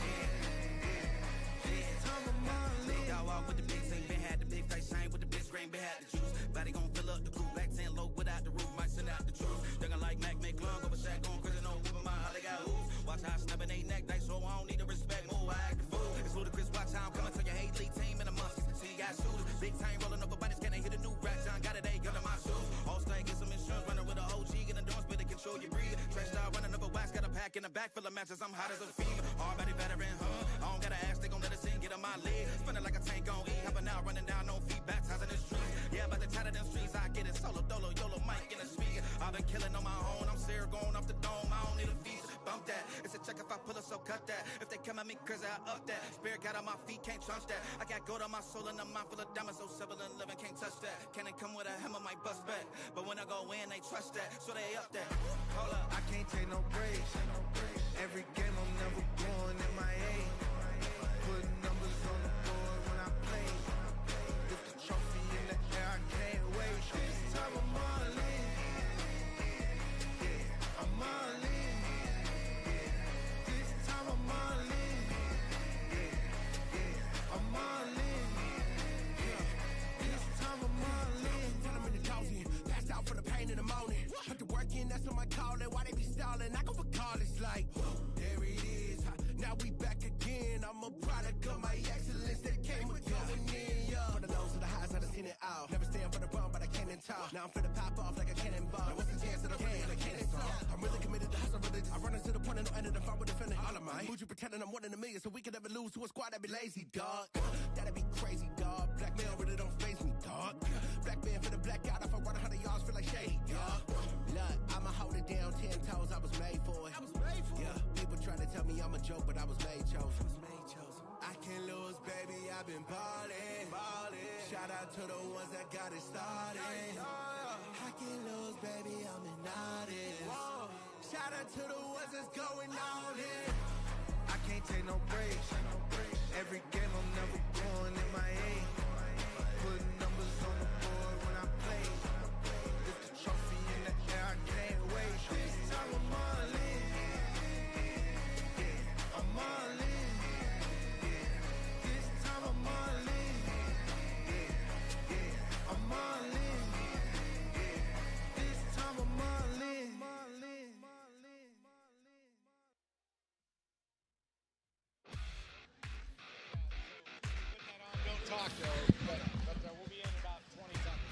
This time I'm all in. Y'all walk with the big thing, been had the big face, shine with the big screen, been had the juice. Body gon' fill up the coupe, black 10 low without the roof, might send out the truth. Duggin' like Mac, make long over Shaq, going crazy, no whipping my holly got hoops. Watch how I snapping they neck, they so I don't need to respect, move, I act the fool. It's ludicrous, watch how I'm coming to your hate league team in the months. See, you got shooters, big time rolling up, bodies can't hit a new rack, John got it, they gun to my shoes. All stay, get some insurance, running with a OG, get endurance, better control your breathing. Trash style, running up a wax, got a pack in the back full of matches, I'm hot as a fever. Already veteran, I don't gotta ask, they gon' let us in, get on my leg. Spinning like a tank on E, hopping out, running down on feet, baptizing the streets. Yeah, by the time of them streets, I get it solo, dolo, YOLO, mic in the speaker. I've been killing on my own, I'm serious, going off the dome, I don't need a feature. Bump that, it's a check if I pull it, so cut that. If they come at me crazy, I up that. Spirit got on my feet, can't trust that. I got gold on my soul and a mind full of diamonds, so 7-11 can't touch that. Can it come with a hammer, might bust back. But when I go in, they trust that, so they up that. Hold up, I can't take no breaks. Every game I'm never going MIA. Put numbers on the board when I play. Lift the trophy in the air, I can't wait. This time I'm all in. I'm all in. This time I'm all in. I'm all in. This time I'm all in. Tell them in the coffin, passed out from the pain in the morning. Put the work in, that's on my calling. Why they be stalling? I go for call, it's like, there it is. Now we back again. I'm a product of my excellence that came with going in. Yeah. For the lows to the highs, I done seen it all. Never stand for the bum, but I can't talk. Now I'm finna pop off like a cannonball. Now what's the chance that I'm playing a cannon song? I'm really committed to hustle religious. I run into the point and no end of the fight with defending all of mine. Who'd you pretending I'm 1 in a million so we could never lose to a squad that be lazy, dog? That'd be crazy, dog. Blackmail really don't faze me, dog. Black man for the blackout. If I run 100 yards, feel like shade, dog. Look, I'ma hold it down 10 toes. I was made for it. I was made for it. Yeah, people try to tell me I'm a joke, but I was made chosen. I can't lose, baby, I've been ballin'. Shout out to the ones that got it started. I can't lose, baby, I'm an artist. Shout out to the ones that's going all in. I can't take no breaks. Every game I'm never going MIA. Put numbers on the board when I play. Lift the trophy in the air, I can't wait. This time I'm all in. I'm all in. This time I'm all in. I'm all in. This time I'm all in. Don't talk, though, but we'll be in about 20 seconds.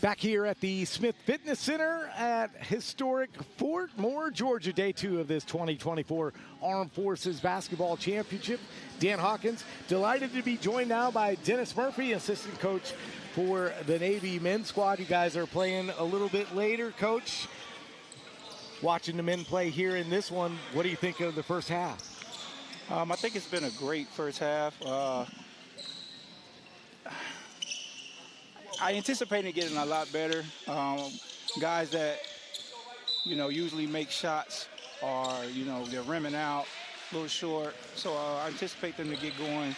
Back here at the Smith Fitness Center at historic Fort Moore, Georgia, day 2 of this 2024 Armed Forces Basketball Championship. Dan Hawkins, delighted to be joined now by Dennis Murphy, assistant coach for the Navy men's squad. You guys are playing a little bit later, Coach. Watching the men play here in this one, what do you think of the first half? I think it's been a great first half. I anticipated getting a lot better. Guys that, usually make shots are, they're rimming out a little short. So I anticipate them to get going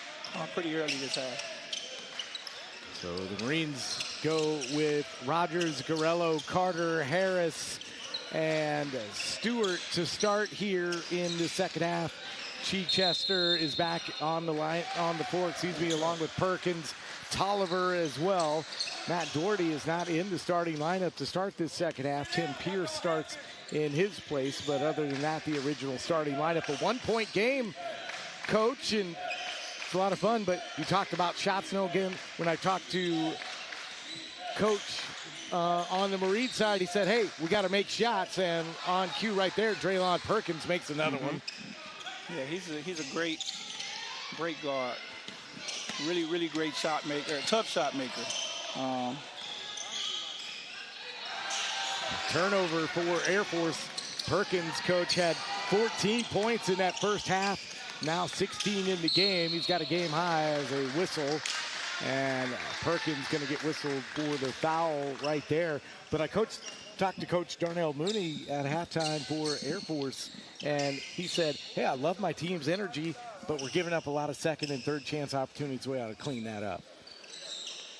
pretty early this half. So the Marines go with Rogers, Garello, Carter, Harris, and Stewart to start here in the second half. Chichester is back on the floor, along with Perkins, Tolliver as well. Matt Doherty is not in the starting lineup to start this second half. Tim Pierce starts in his place, but other than that, the original starting lineup. A 1-point game, Coach, and it's a lot of fun, but you talked about shots. No, again, when I talked to Coach on the Marine side, he said, hey, we got to make shots, and on cue right there, Draylon Perkins makes another one. Yeah, he's a great guard. Really, really great shot maker, tough shot maker. Turnover for Air Force. Perkins, coach, had 14 points in that first half. Now 16 in the game. He's got a game high as a whistle. And Perkins going to get whistled for the foul right there. But I talked to Coach Darnell Mooney at halftime for Air Force, and he said, hey, I love my team's energy, but we're giving up a lot of second and third chance opportunities. We ought to clean that up.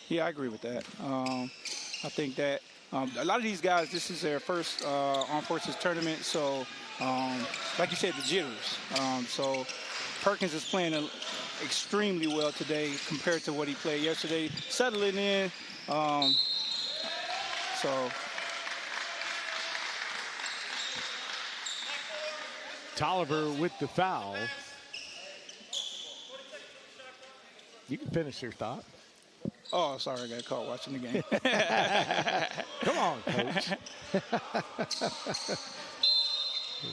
Yeah, I agree with that. I think that a lot of these guys, this is their first Armed Forces tournament, so like you said, the jitters. So Perkins is playing extremely well today compared to what he played yesterday. Settling in. So Tolliver with the foul. You can finish your thought. Oh, sorry, I got caught watching the game. Come on, coach.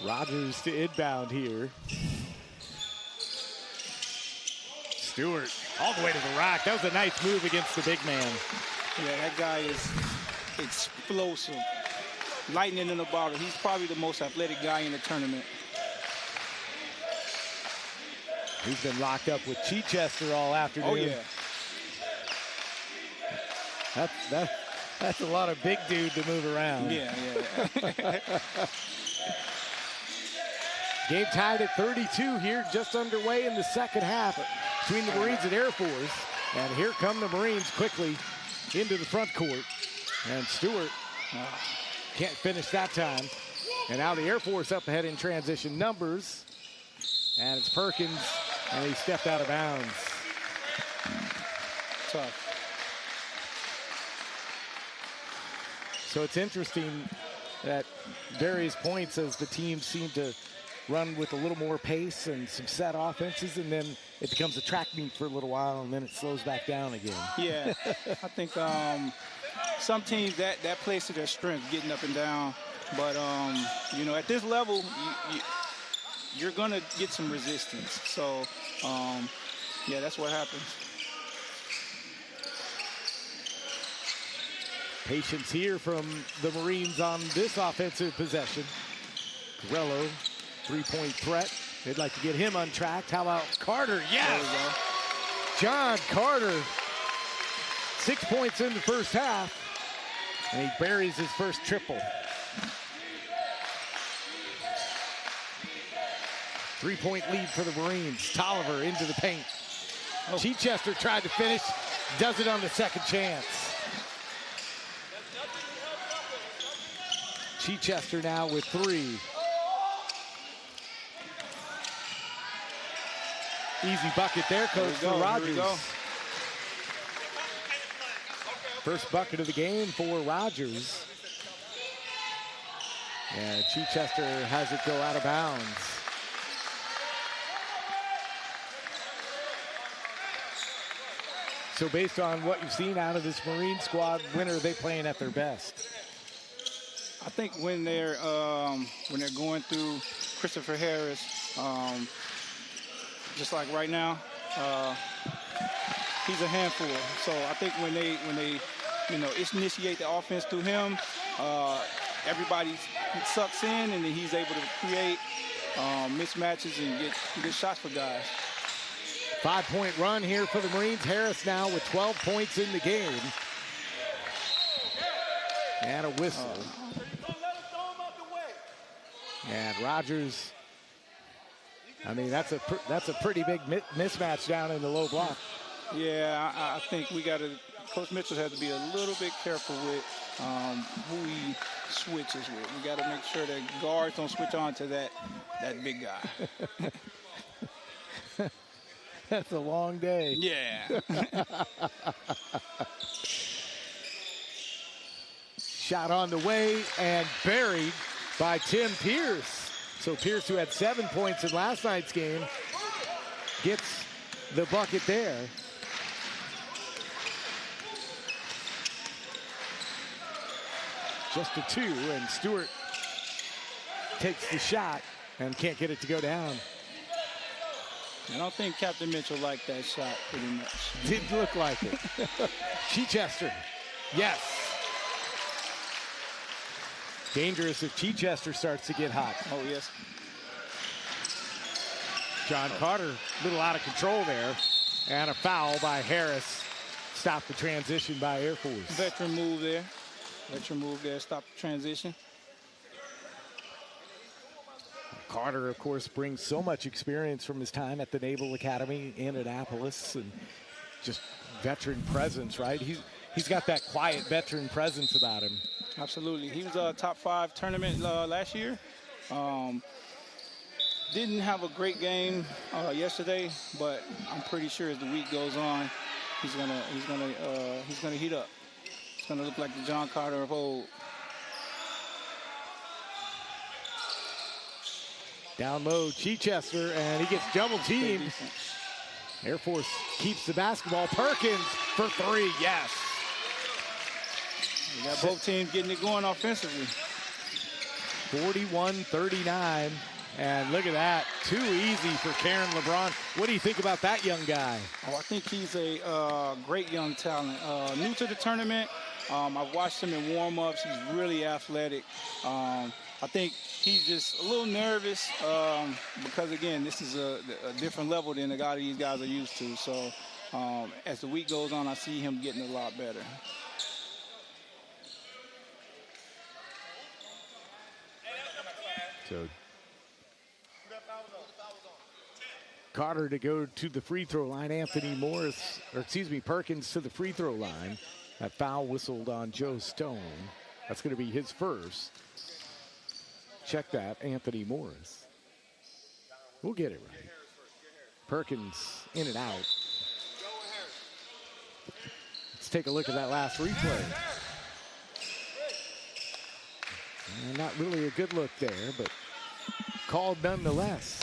Rogers to inbound here. Stewart all the way to the rack. That was a nice move against the big man. Yeah, that guy is explosive. Lightning in the bottle. He's probably the most athletic guy in the tournament. He's been locked up with Chichester all afternoon. Oh, yeah. That's a lot of big dude to move around. Yeah. Game tied at 32 here, just underway in the second half between the Marines and Air Force. And here come the Marines quickly into the front court. And Stewart can't finish that time. And now the Air Force up ahead in transition numbers. And it's Perkins, and he stepped out of bounds. Tough. So it's interesting that various points as the teams seem to run with a little more pace and some set offenses, and then it becomes a track meet for a little while, and then it slows back down again. Yeah, I think some teams that plays to their strength, getting up and down. But, you know, at this level, you're going to get some resistance. So, yeah, that's what happens. Patience here from the Marines on this offensive possession. Corello, three-point threat. They'd like to get him untracked. How about Carter? Yes! John Carter, 6 points in the first half, and he buries his first triple. Three-point lead for the Marines. Tolliver into the paint. Chichester tried to finish, does it on the second chance. Chichester now with three. Easy bucket there, coach, for Rogers. First bucket of the game for Rogers. And Chichester has it go out of bounds. So based on what you've seen out of this Marine squad, when are they playing at their best? I think when they're going through Christopher Harris, just like right now, he's a handful. So I think when they initiate the offense through him, everybody sucks in, and then he's able to create mismatches and get good shots for guys. 5-point run here for the Marines. Harris now with 12 points in the game. And a whistle. And Rogers, I mean, that's a pretty big mismatch down in the low block. Yeah, I think Coach Mitchell has to be a little bit careful with who he switches with. We got to make sure that guards don't switch on to that big guy. That's a long day. Yeah. Shot on the way and buried by Tim Pierce. So Pierce, who had 7 points in last night's game, gets the bucket there. Just a 2, and Stewart takes the shot and can't get it to go down. I don't think Captain Mitchell liked that shot pretty much. Didn't look like it. Chichester, yes. Dangerous if Chichester starts to get hot. Oh, yes. John Carter, a little out of control there. And a foul by Harris. Stopped the transition by Air Force. Veteran move there. Stop the transition. Carter, of course, brings so much experience from his time at the Naval Academy in Annapolis, and just veteran presence, right? He's got that quiet veteran presence about him. Absolutely. He was a top 5 tournament last year. Didn't have a great game yesterday, but I'm pretty sure as the week goes on, he's gonna heat up. It's gonna look like the John Carter of old. Down low, Chichester, and he gets double teamed. Air Force keeps the basketball. Perkins for 3, yes. We got both teams getting it going offensively. 41-39, and look at that, too easy for Karen LeBron. What do you think about that young guy? Oh, I think he's a great young talent. New to the tournament. I've watched him in warm-ups. He's really athletic. I think he's just a little nervous because, again, this is a different level than a lot of these guys are used to. So as the week goes on, I see him getting a lot better. So Carter to go to the free throw line. Perkins to the free throw line. That foul whistled on Joe Stone. That's going to be his first. Check that, Anthony Morris. We'll get it right. Perkins in and out. Let's take a look at that last replay. Not really a good look there, but called nonetheless.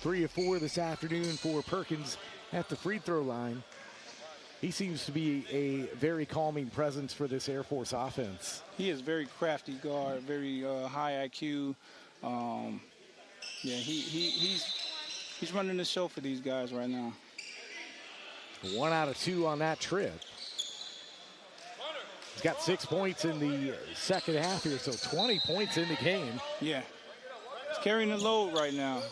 3 of 4 this afternoon for Perkins at the free throw line. He seems to be a very calming presence for this Air Force offense. He is very crafty guard, very high IQ. He's running the show for these guys right now. 1 out of 2 on that trip. He's got 6 points in the second half here, so 20 points in the game. Yeah, he's carrying the load right now.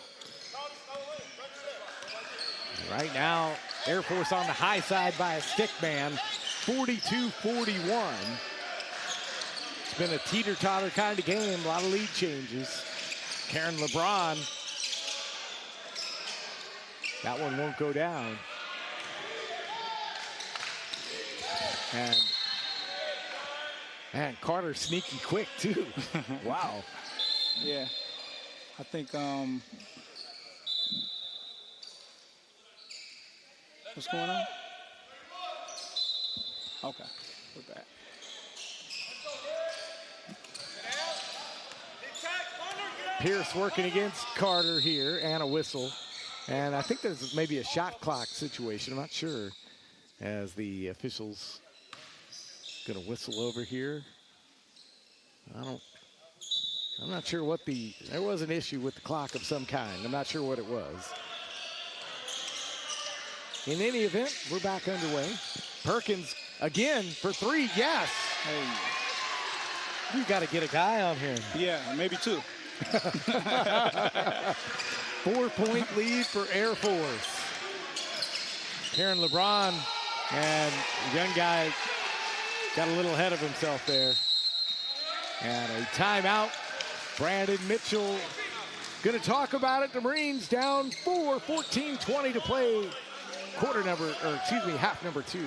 Right now, Air Force on the high side by a stick man, 42-41. It's been a teeter-totter kind of game, a lot of lead changes. Karen LeBron, that one won't go down. And Carter sneaky quick too. Wow. Yeah, I think what's going on? Okay, we're back. Pierce working against Carter here, and a whistle. And I think there's maybe a shot clock situation, I'm not sure, as the officials gonna whistle over here. I'm not sure what there was an issue with the clock of some kind. I'm not sure what it was. In any event, we're back underway. Perkins again for 3, yes. Hey. You got to get a guy on here. Yeah, maybe 2. 4-point lead for Air Force. Karen LeBron and the young guy got a little ahead of himself there. And a timeout. Brandon Mitchell going to talk about it. The Marines down 4, 14-20 to play. Half number 2.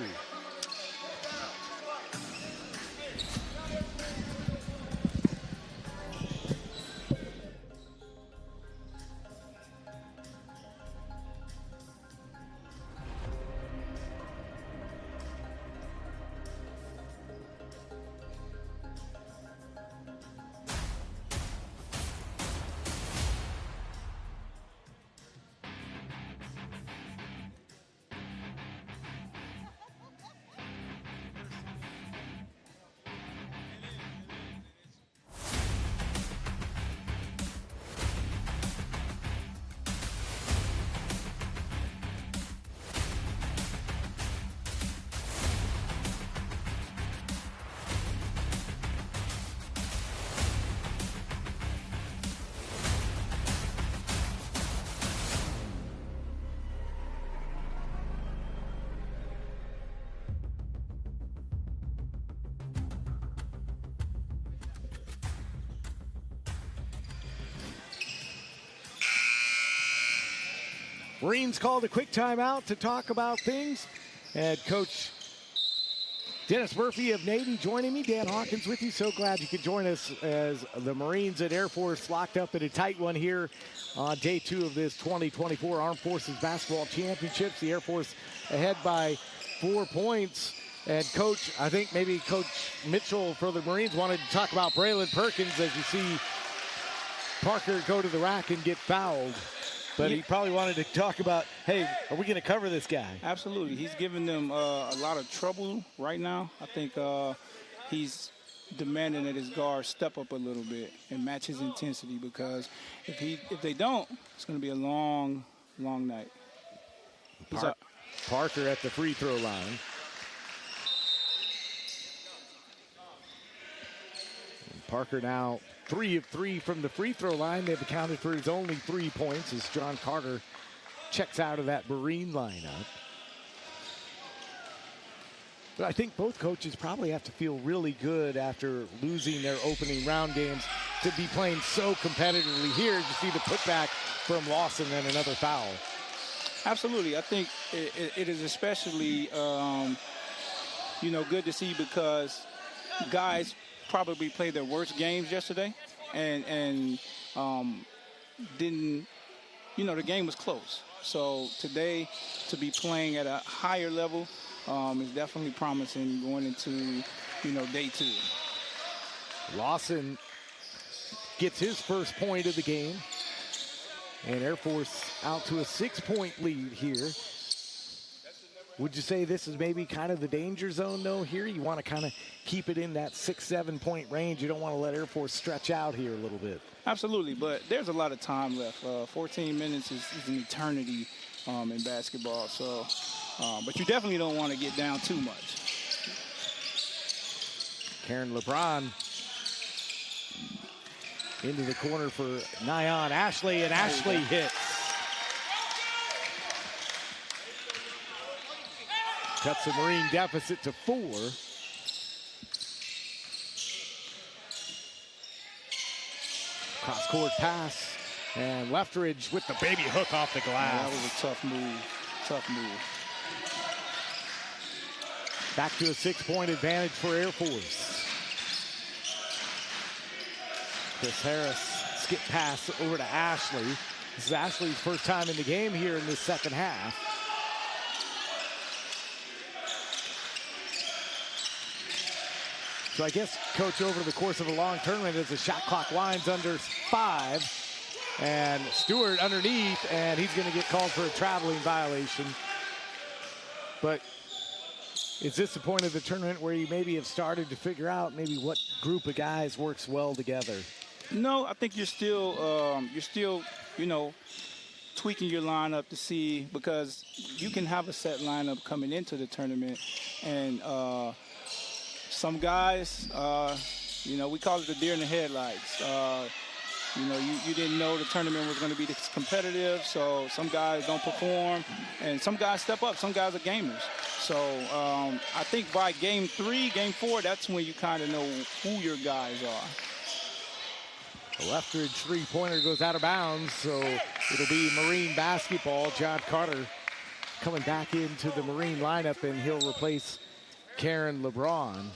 Marines called a quick timeout to talk about things. And Coach Dennis Murphy of Navy joining me. Dan Hawkins with you. So glad you could join us as the Marines and Air Force locked up in a tight one here on day 2 of this 2024 Armed Forces Basketball Championships. The Air Force ahead by 4 points. And Coach, I think maybe Coach Mitchell for the Marines wanted to talk about Braylon Perkins as you see Parker go to the rack and get fouled. But he probably wanted to talk about, hey, are we going to cover this guy? Absolutely. He's giving them a lot of trouble right now. I think he's demanding that his guards step up a little bit and match his intensity, because if they don't, it's going to be a long, long night. Parker at the free throw line. And Parker now 3 of 3 from the free throw line. They've accounted for his only 3 points as John Carter checks out of that Marine lineup. But I think both coaches probably have to feel really good after losing their opening round games to be playing so competitively here. You see the putback from Lawson and another foul. Absolutely. I think it is especially, good to see, because guys probably played their worst games yesterday and didn't, the game was close. So today to be playing at a higher level is definitely promising going into, day 2. Lawson gets his first point of the game. And Air Force out to a 6-point lead here. Would you say this is maybe kind of the danger zone, though, here? You want to kind of keep it in that 6-7 point range. You don't want to let Air Force stretch out here a little bit. Absolutely, but there's a lot of time left. 14 minutes is an eternity in basketball. So, but you definitely don't want to get down too much. Karen LeBron into the corner for Nyan Ashley, and Ashley hits. Cuts the Marine deficit to 4. Cross-court pass, and Leftridge with the baby hook off the glass. Yeah, that was a tough move. Back to a 6-point advantage for Air Force. Chris Harris skip pass over to Ashley. This is Ashley's first time in the game here in this second half. So I guess, Coach, over the course of a long tournament, as the shot clock winds under 5, and Stewart underneath, and he's going to get called for a traveling violation. But is this the point of the tournament where you maybe have started to figure out maybe what group of guys works well together? No, I think you're still, tweaking your lineup to see, because you can have a set lineup coming into the tournament, and some guys, we call it the deer in the headlights. You didn't know the tournament was going to be this competitive, so some guys don't perform, and some guys step up. Some guys are gamers. So I think by game 3, game 4, that's when you kind of know who your guys are. The Leftridge three-pointer goes out of bounds, so it'll be Marine basketball. John Carter coming back into the Marine lineup, and he'll replace Karen LeBron.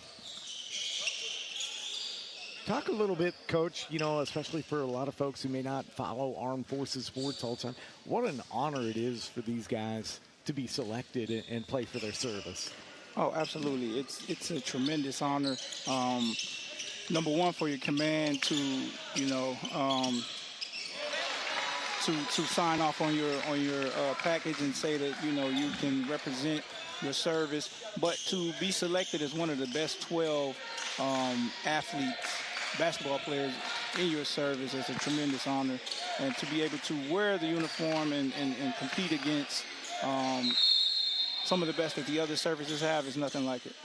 Talk a little bit, Coach, especially for a lot of folks who may not follow Armed Forces sports all the time. What an honor it is for these guys to be selected and play for their service. Oh, absolutely. It's a tremendous honor. Number one, for your command to sign off on your package and say that you can represent your service, but to be selected as one of the best 12 basketball players in your service is a tremendous honor, and to be able to wear the uniform and compete against some of the best that the other services have is nothing like it.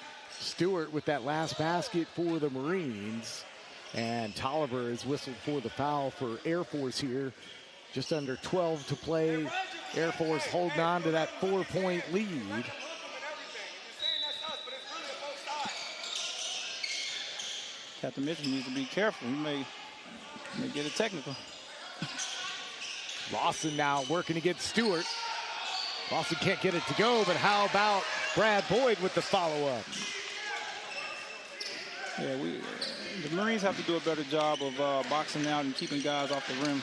Stewart with that last basket for the Marines, and Tolliver is whistled for the foul for Air Force here. Just under 12 to play. Air Force holding on to that 4-point lead. Captain Mitchell needs to be careful. He may get a technical. Lawson now working against Stewart. Lawson can't get it to go, but how about Brad Boyd with the follow-up? Yeah, the Marines have to do a better job of boxing out and keeping guys off the rim.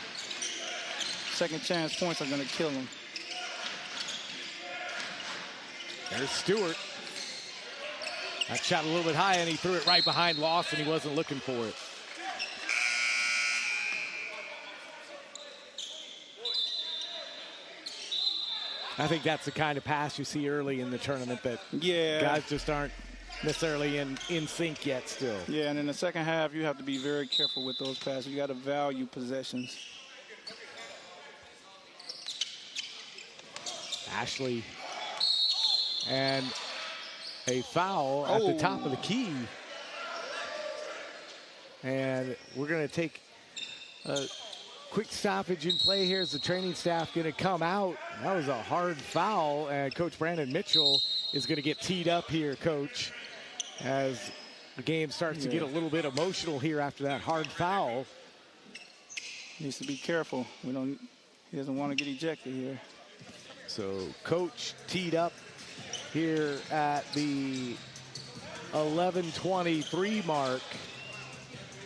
Second chance points are going to kill them. There's Stewart. That shot a little bit high, and he threw it right behind Lawson. He wasn't looking for it. I think that's the kind of pass you see early in the tournament that guys just aren't necessarily in sync yet still. Yeah, and in the second half, you have to be very careful with those passes. You got to value possessions. Ashley, and a foul at the top of the key. And we're going to take a quick stoppage in play here as the training staff going to come out. That was a hard foul, and Coach Brandon Mitchell is going to get teed up here, Coach, as the game starts to get a little bit emotional here after that hard foul. Needs to be careful. He doesn't want to get ejected here. So Coach teed up here at the 11:23 mark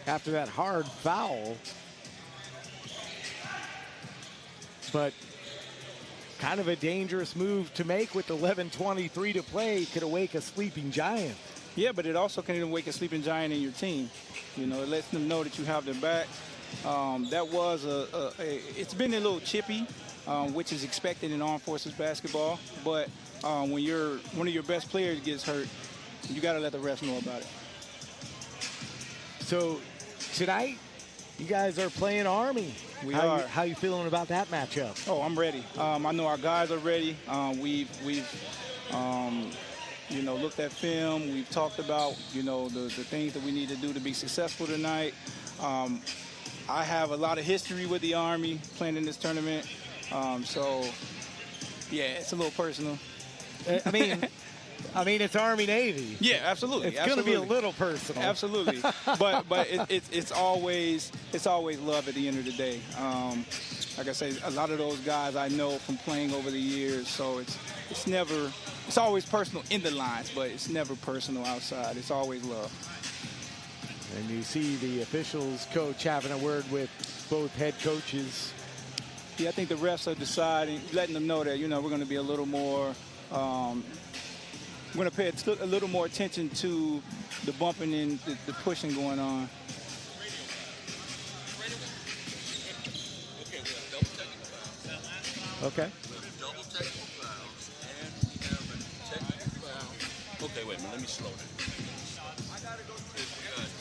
after that hard foul. But kind of a dangerous move to make with 11:23 to play. Could awake a sleeping giant. Yeah, but it also can awake a sleeping giant in your team. You know, it lets them know that you have their back. That was it's been a little chippy, which is expected in Armed Forces basketball. But when one of your best players gets hurt, you got to let the refs know about it. So tonight, you guys are playing Army. We are. How you feeling about that matchup? Oh, I'm ready. I know our guys are ready. We've looked at film. We've talked about, the things that we need to do to be successful tonight. I have a lot of history with the Army playing in this tournament. So, yeah, it's a little personal. I mean, it's Army-Navy. Yeah, absolutely. It's going to be a little personal. Absolutely. but it's always love at the end of the day. Like I say, a lot of those guys I know from playing over the years. So it's always personal in the lines, but it's never personal outside. It's always love. And you see the officials, coach, having a word with both head coaches. Yeah, I think the refs are deciding, letting them know that, we're going to be a little more we're going to pay a little more attention to the bumping and the pushing going on. Okay. Double technical foul, and we have a technical foul. Okay, wait a minute, let me slow down.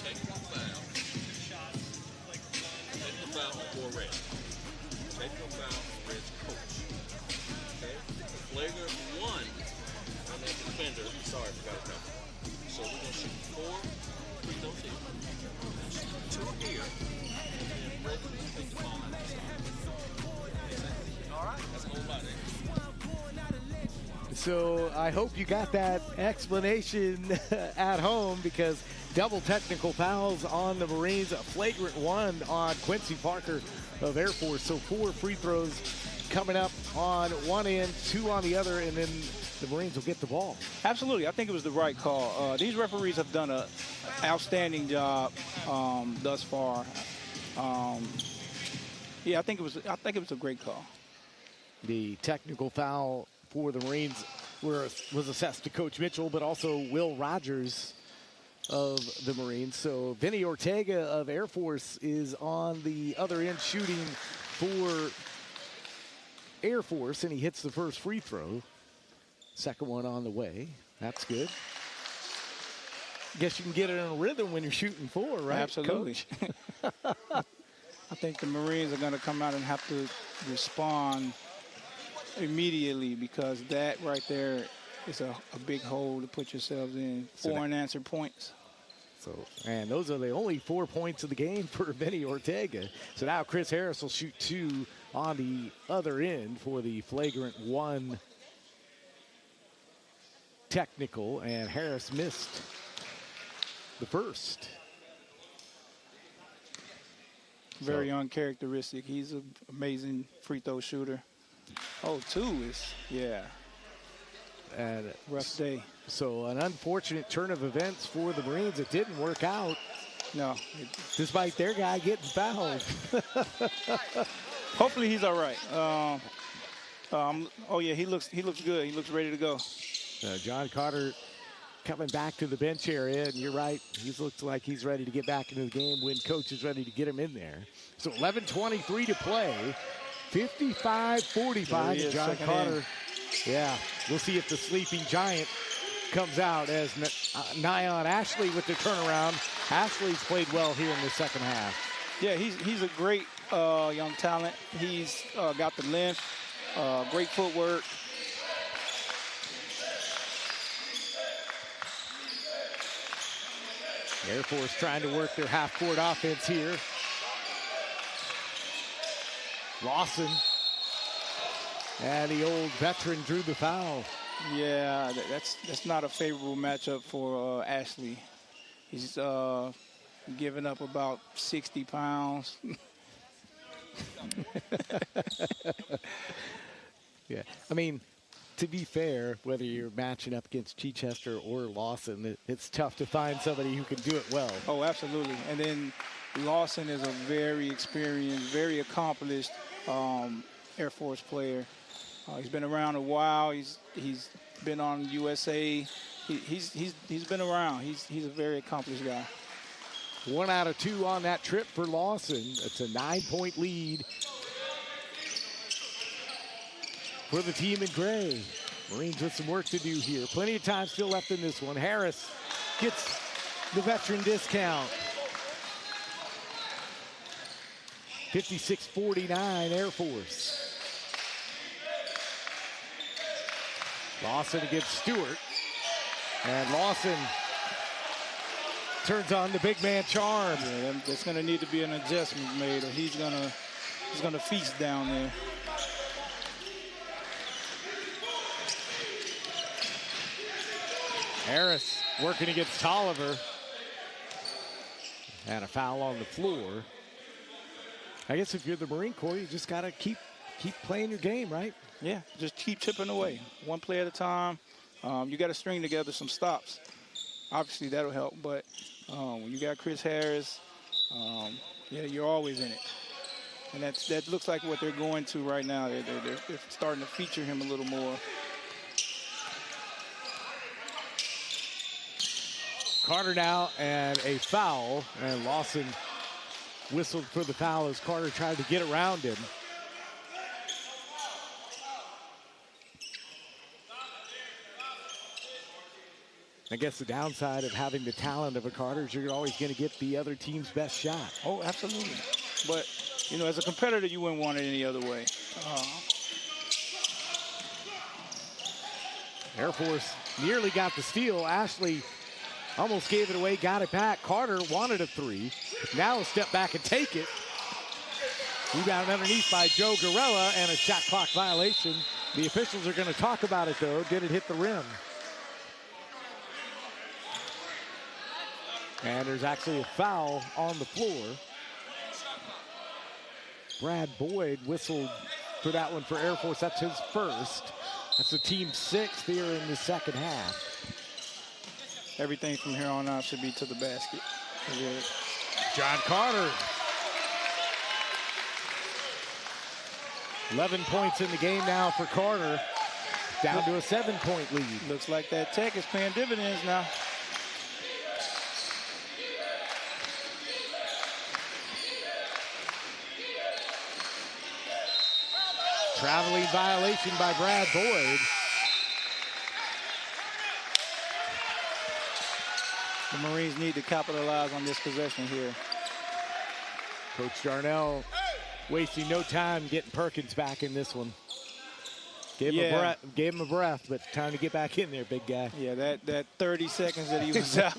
Technical foul. Technical foul for red. Technical foul for red's coach. Okay? Flagrant 1 on that defender. Sorry, I forgot about that. So we're going to shoot 4 free throws here. We're going to shoot 2 here. And then red will take the ball out of the side. All right. That's a whole lot, So I hope you got that explanation at home, because double technical fouls on the Marines, a flagrant 1 on Quincy Parker of Air Force. So 4 free throws coming up on one end, 2 on the other, and then the Marines will get the ball. Absolutely. I think it was the right call. These referees have done an outstanding job thus far. Yeah, I think it was a great call. The technical foul for the Marines was assessed to Coach Mitchell, but also Will Rogers of the Marines. So Vinny Ortega of Air Force is on the other end shooting for Air Force, and he hits the first free throw. Second one on the way. That's good. Guess you can get it in a rhythm when you're shooting 4, right? Absolutely. I think the Marines are going to come out and have to respond immediately, because that right there is a big hole to put yourselves in. 4 unanswered points. So, and those are the only 4 points of the game for Vinny Ortega. So now Chris Harris will shoot 2 on the other end for the flagrant 1 technical, and Harris missed the first. Very uncharacteristic. He's an amazing free throw shooter. Oh, 2 is, yeah. And Rough day. so an unfortunate turn of events for the Marines. It didn't work out, No. despite their guy getting fouled. Hopefully he's all right. Oh yeah, he looks good. He looks ready to go. John Carter coming back to the bench area, and you're right. He looks like he's ready to get back into the game when coach is ready to get him in there. So 11:23 to play, 55-45. And John Carter. Yeah, we'll see if the sleeping giant comes out as Nyon Ashley with the turnaround. Ashley's played well here in the second half. Yeah, he's a great young talent. He's got the length, great footwork. Air Force trying to work their half-court offense here. Lawson. And the old veteran drew the foul. Yeah, that's not a favorable matchup for Ashley. He's giving up about 60 pounds. Yeah, I mean, to be fair, whether you're matching up against Chichester or Lawson, it's tough to find somebody who can do it well. Oh, absolutely. And then Lawson is a very experienced, very accomplished Air Force player. He's been around a while. He's been on USA. He's been around. He's a very accomplished guy. 1 out of 2 on that trip for Lawson. It's a 9-point lead for the team in gray. Marines with some work to do here. Plenty of time still left in this one. Harris gets the veteran discount. 56-49 Air Force. Lawson against Stewart. And Lawson turns on the big man charm. Yeah, that's going to need to be an adjustment made, or he's gonna feast down there. Harris working against Tolliver. And a foul on the floor. I guess if you're the Marine Corps, you just got to keep playing your game, right? Yeah, just keep chipping away, one play at a time. You got to string together some stops. Obviously, that'll help. But when you got Chris Harris, yeah, you're always in it. And that looks like what they're going to right now. They're starting to feature him a little more. Carter now and a foul. And Lawson whistled for the foul as Carter tried to get around him. I guess the downside of having the talent of a Carter is you're always going to get the other team's best shot. Oh, absolutely. But, you know, as a competitor, you wouldn't want it any other way. Air Force nearly got the steal. Ashley almost gave it away, got it back. Carter wanted a 3. Now a step back and take it. Rebound underneath by Joe Garella and a shot clock violation. The officials are going to talk about it, though. Did it hit the rim? And there's actually a foul on the floor. Brad Boyd whistled for that one for Air Force. That's his first. That's the team 6th here in the second half. Everything from here on out should be to the basket. John Carter. 11 points in the game now for Carter. Down to a 7-point lead. Looks like that tech is paying dividends now. Traveling violation by Brad Boyd. The Marines need to capitalize on this possession here. Coach Darnell wasting no time getting Perkins back in this one. Gave him a breath, but time to get back in there, big guy. Yeah, that 30 seconds that he was out.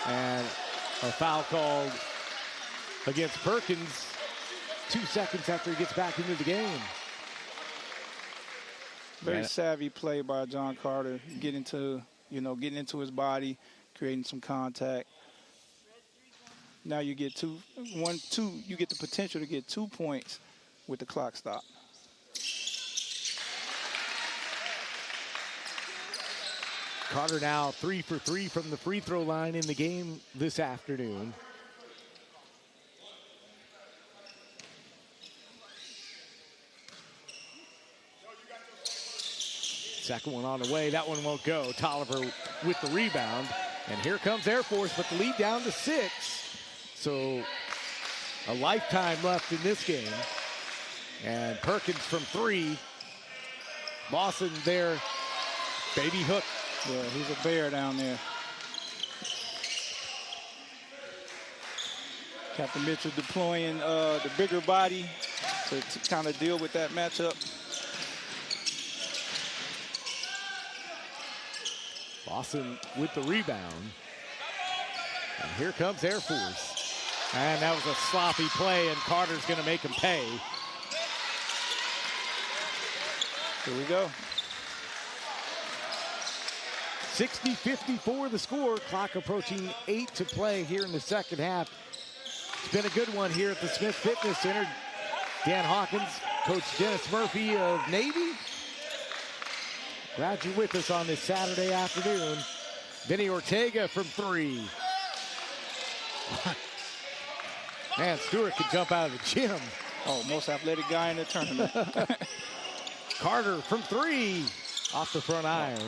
And a foul called against Perkins 2 seconds after he gets back into the game. Very savvy play by John Carter, getting into his body, creating some contact. Now you get two. You get the potential to get 2 points with the clock stop. Carter now 3 for 3 from the free throw line in the game this afternoon. Second one on the way. That one won't go. Tolliver with the rebound. And here comes Air Force, but the lead down to 6. So a lifetime left in this game. And Perkins from 3. Lawson there. Baby hook. Yeah, he's a bear down there. Captain Mitchell deploying the bigger body to kind of deal with that matchup. Lawson with the rebound. And here comes Air Force. And that was a sloppy play, and Carter's going to make him pay. Here we go. 60-54 the score. Clock approaching 8 to play here in the second half. It's been a good one here at the Smith Fitness Center. Dan Hawkins, Coach Dennis Murphy of Navy. Glad you're with us on this Saturday afternoon. Vinny Ortega from 3. Man, Stewart could jump out of the gym. Oh, most athletic guy in the tournament. Carter from 3. Off the front iron.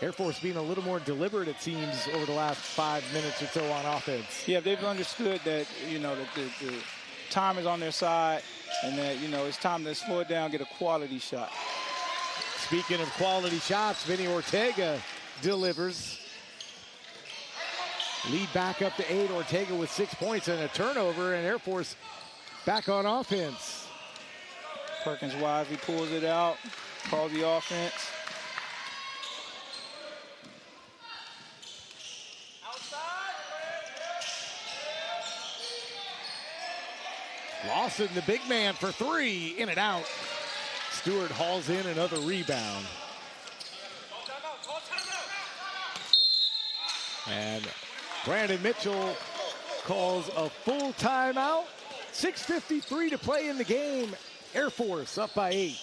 Air Force being a little more deliberate, it seems, over the last 5 minutes or so on offense. Yeah, they've understood that, that the time is on their side and that, it's time to slow it down, get a quality shot. Speaking of quality shots, Vinny Ortega delivers. Lead back up to 8. Ortega with 6 points and a turnover, and Air Force back on offense. Perkins wisely pulls it out, calls the offense. Lawson, the big man for 3, in and out. Stewart hauls in another rebound. And Brandon Mitchell calls a full timeout. 6:53 to play in the game. Air Force up by 8.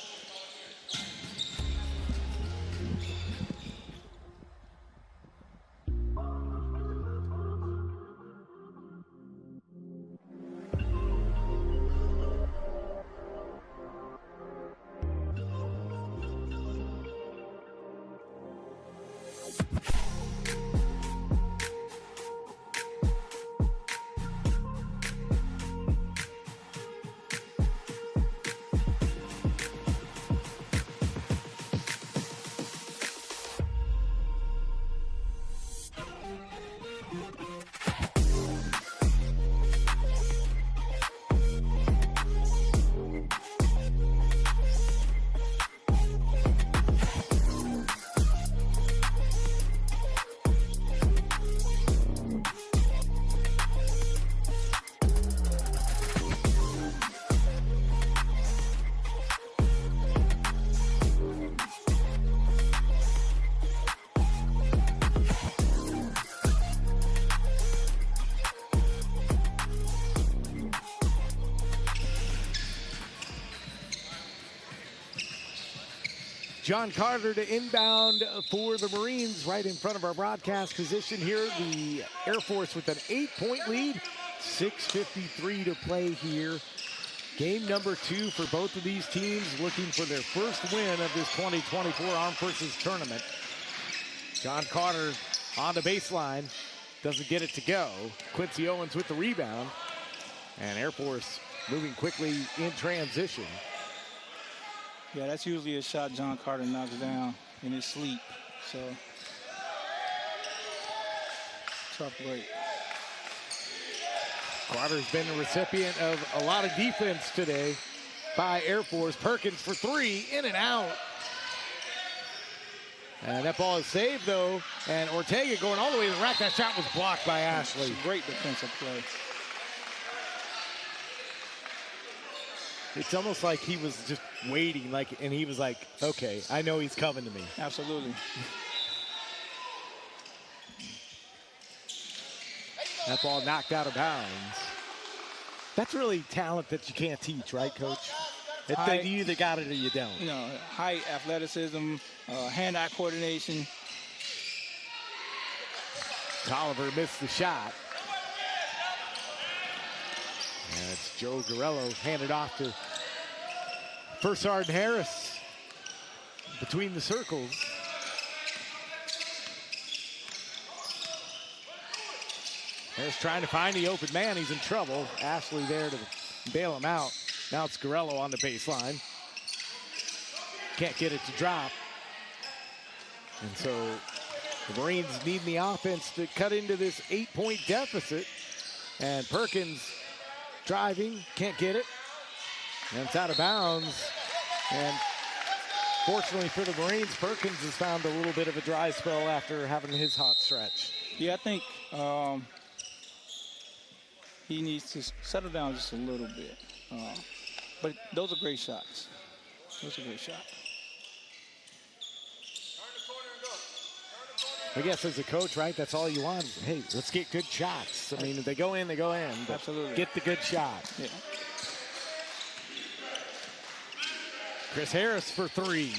John Carter to inbound for the Marines right in front of our broadcast position here. The Air Force with an 8-point lead. 6:53 to play here. Game number 2 for both of these teams, looking for their first win of this 2024 Armed Forces Tournament. John Carter on the baseline. Doesn't get it to go. Quincy Owens with the rebound. And Air Force moving quickly in transition. Yeah, that's usually a shot John Carter knocks down in his sleep. So, tough break. Carter's been the recipient of a lot of defense today by Air Force. Perkins for 3, in and out. And that ball is saved, though. And Ortega going all the way to the rack. That shot was blocked by Ashley. Great defensive play. It's almost like he was just waiting, and he was like, okay, I know he's coming to me. Absolutely. That ball knocked out of bounds. That's really talent that you can't teach, right, Coach? You either got it or you don't. You know, height, athleticism, hand-eye coordination. Tolliver missed the shot. And it's Joe Garello handed off to First Sergeant Harris between the circles. Harris trying to find the open man. He's in trouble. Ashley there to bail him out. Now it's Garello on the baseline. Can't get it to drop. And so the Marines need the offense to cut into this 8-point deficit. And Perkins driving, can't get it. And it's out of bounds. And fortunately for the Marines, Perkins has found a little bit of a dry spell after having his hot stretch. Yeah, I think he needs to settle down just a little bit. But those are great shots. Those are great shots. I guess as a coach, right, that's all you want. Hey, let's get good shots. I mean, if they go in, they go in. Absolutely. Get the good shot. Yeah. Chris Harris for three.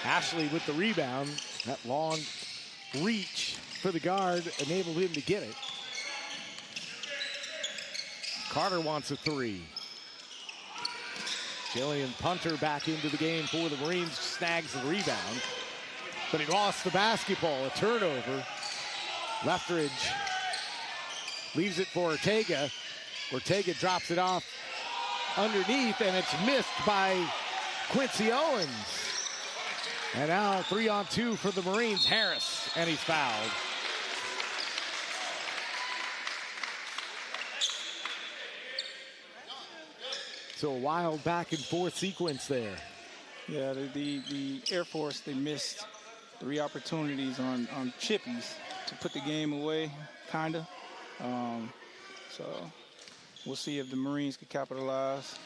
Ashley with the rebound. That long reach for the guard enabled him to get it. Carter wants a three. Jillian Punter back into the game for the Marines, snags the rebound. But he lost the basketball, a turnover. Leftridge leaves it for Ortega. Ortega drops it off underneath, and it's missed by Quincy Owens. And now 3-on-2 for the Marines. Harris, and he's fouled. So a wild back and forth sequence there. Yeah, the Air Force, they missed 3 opportunities on chippies to put the game away, kind of. So we'll see if the Marines can capitalize.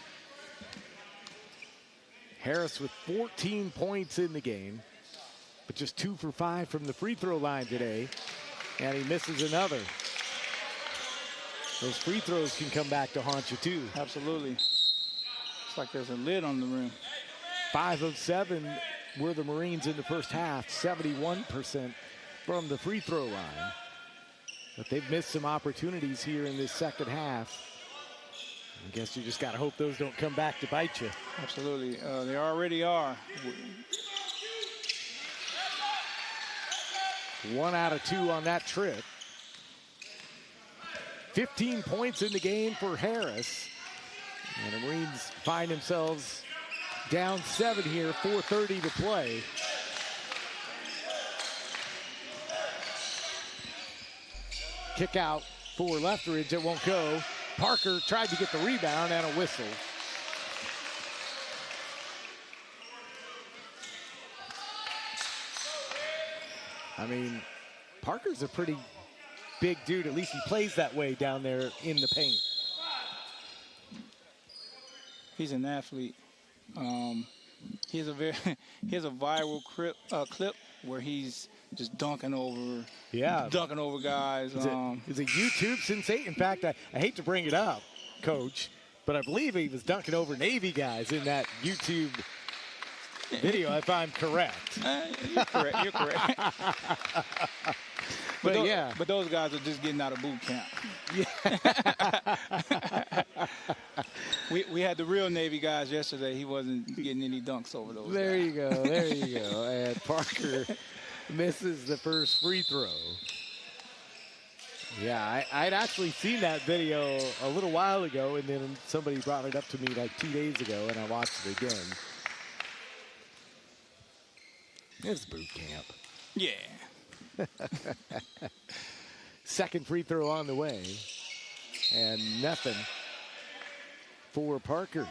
Harris with 14 points in the game, but just 2 for 5 from the free throw line today. And he misses another. Those free throws can come back to haunt you too. Absolutely. It's like there's a lid on the rim. 5 of 7 were the Marines in the first half, 71% from the free throw line. But they've missed some opportunities here in this second half. I guess you just got to hope those don't come back to bite you. Absolutely. They already are. 1 out of 2 on that trip. 15 points in the game for Harris. And the Marines find themselves down 7 here, 4:30 to play. Kick out for Leftridge, it won't go. Parker tried to get the rebound and a whistle. I mean, Parker's a pretty big dude. At least he plays that way down there in the paint. He's an athlete. He has a viral clip where he's just dunking over guys. He's a YouTube sensation. In fact, I hate to bring it up, Coach, but I believe he was dunking over Navy guys in that YouTube video, if I'm correct. You're correct. You're correct. But those guys are just getting out of boot camp. Yeah. We had the real Navy guys yesterday. He wasn't getting any dunks over those There guys. you go. There you go. And Parker misses the first free throw. Yeah, I'd actually seen that video a little while ago, and then somebody brought it up to me like 2 days ago, and I watched it again. It's boot camp. Yeah. Second free throw on the way, and nothing for Parker.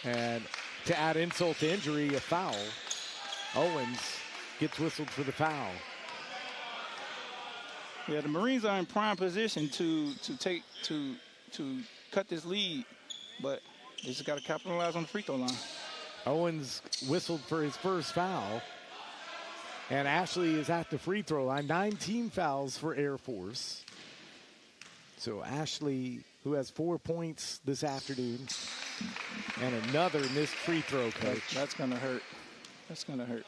And to add insult to injury, a foul. Owens gets whistled for the foul. Yeah, the Marines are in prime position to cut this lead, but they just got to capitalize on the free throw line. Owens whistled for his first foul. And Ashley is at the free throw line. 9 team fouls for Air Force. So Ashley, who has 4 points this afternoon, and another missed free throw, Coach. That's going to hurt. That's going to hurt.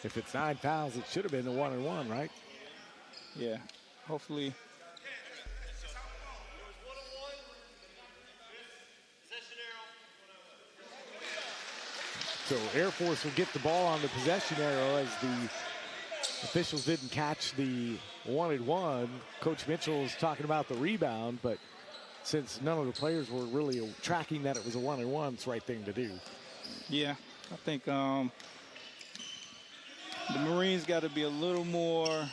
If it's 9 fouls, it should have been a 1-and-1, right? Yeah, hopefully. So Air Force will get the ball on the possession arrow as the officials didn't catch the 1-and-1. Coach Mitchell is talking about the rebound, but since none of the players were really tracking that it was a 1-and-1, it's the right thing to do. Yeah, I think the Marines got to be a little more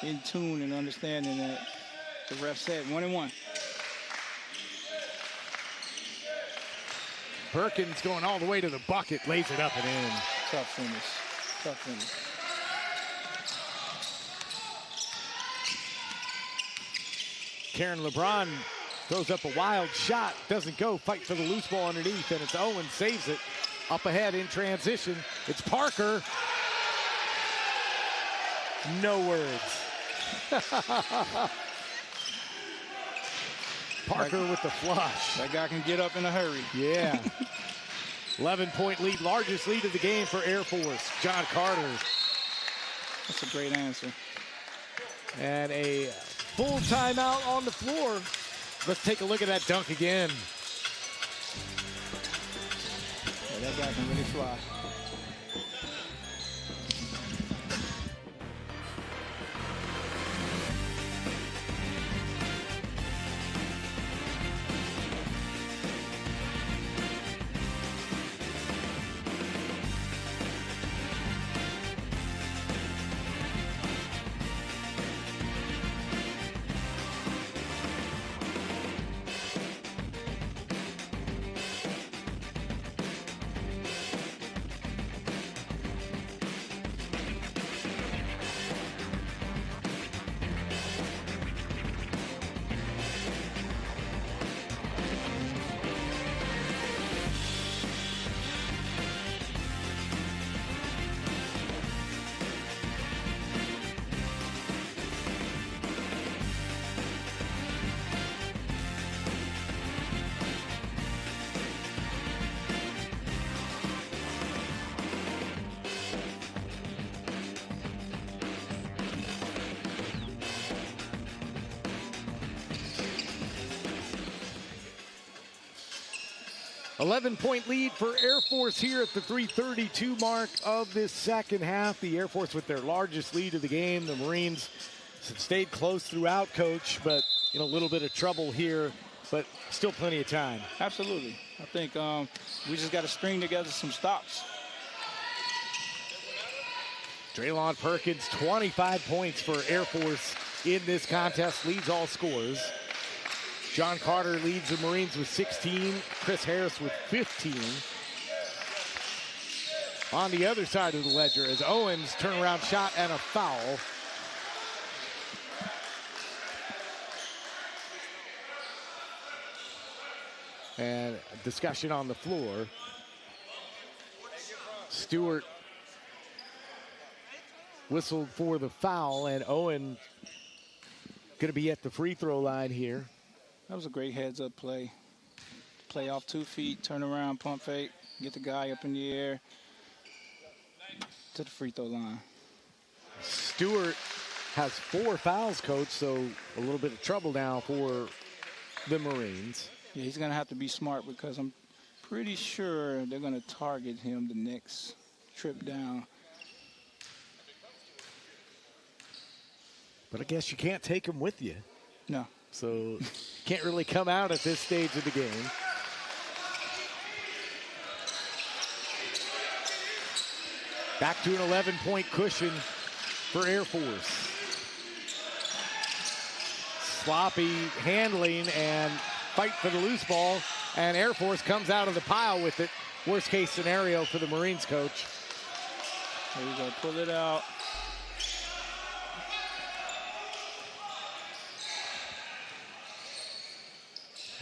in tune and understanding that the ref said 1-and-1. Perkins going all the way to the bucket, lays it up and in. Tough finish. Tough finish. Karen LeBron throws up a wild shot, doesn't go, fight for the loose ball underneath, and it's Owen saves it. Up ahead in transition, it's Parker. No words. Parker with the flush. That guy can get up in a hurry. Yeah. 11-point lead, largest lead of the game for Air Force. John Carter. That's a great answer. And a full timeout on the floor. Let's take a look at that dunk again. Yeah, that guy can really fly. .11 lead for Air Force here at the 3:32 mark of this second half. The Air Force with their largest lead of the game. The Marines have stayed close throughout, Coach, but in a little bit of trouble here, but still plenty of time. Absolutely. I think we just got to string together some stops. Draylon Perkins, 25 points for Air Force in this contest, leads all scores. John Carter leads the Marines with 16. Chris Harris with 15. On the other side of the ledger is Owens, turnaround shot and a foul. And discussion on the floor. Stewart whistled for the foul, and Owen going to be at the free throw line here. That was a great heads-up play. Play off 2 feet, turn around, pump fake, get the guy up in the air to the free throw line. Stewart has 4 fouls, Coach, so a little bit of trouble now for the Marines. Yeah, he's going to have to be smart because I'm pretty sure they're going to target him the next trip down. But I guess you can't take him with you. No. So can't really come out at this stage of the game. Back to an 11-point cushion for Air Force. Sloppy handling and fight for the loose ball, and Air Force comes out of the pile with it. Worst case scenario for the Marines, Coach. There you go, pull it out.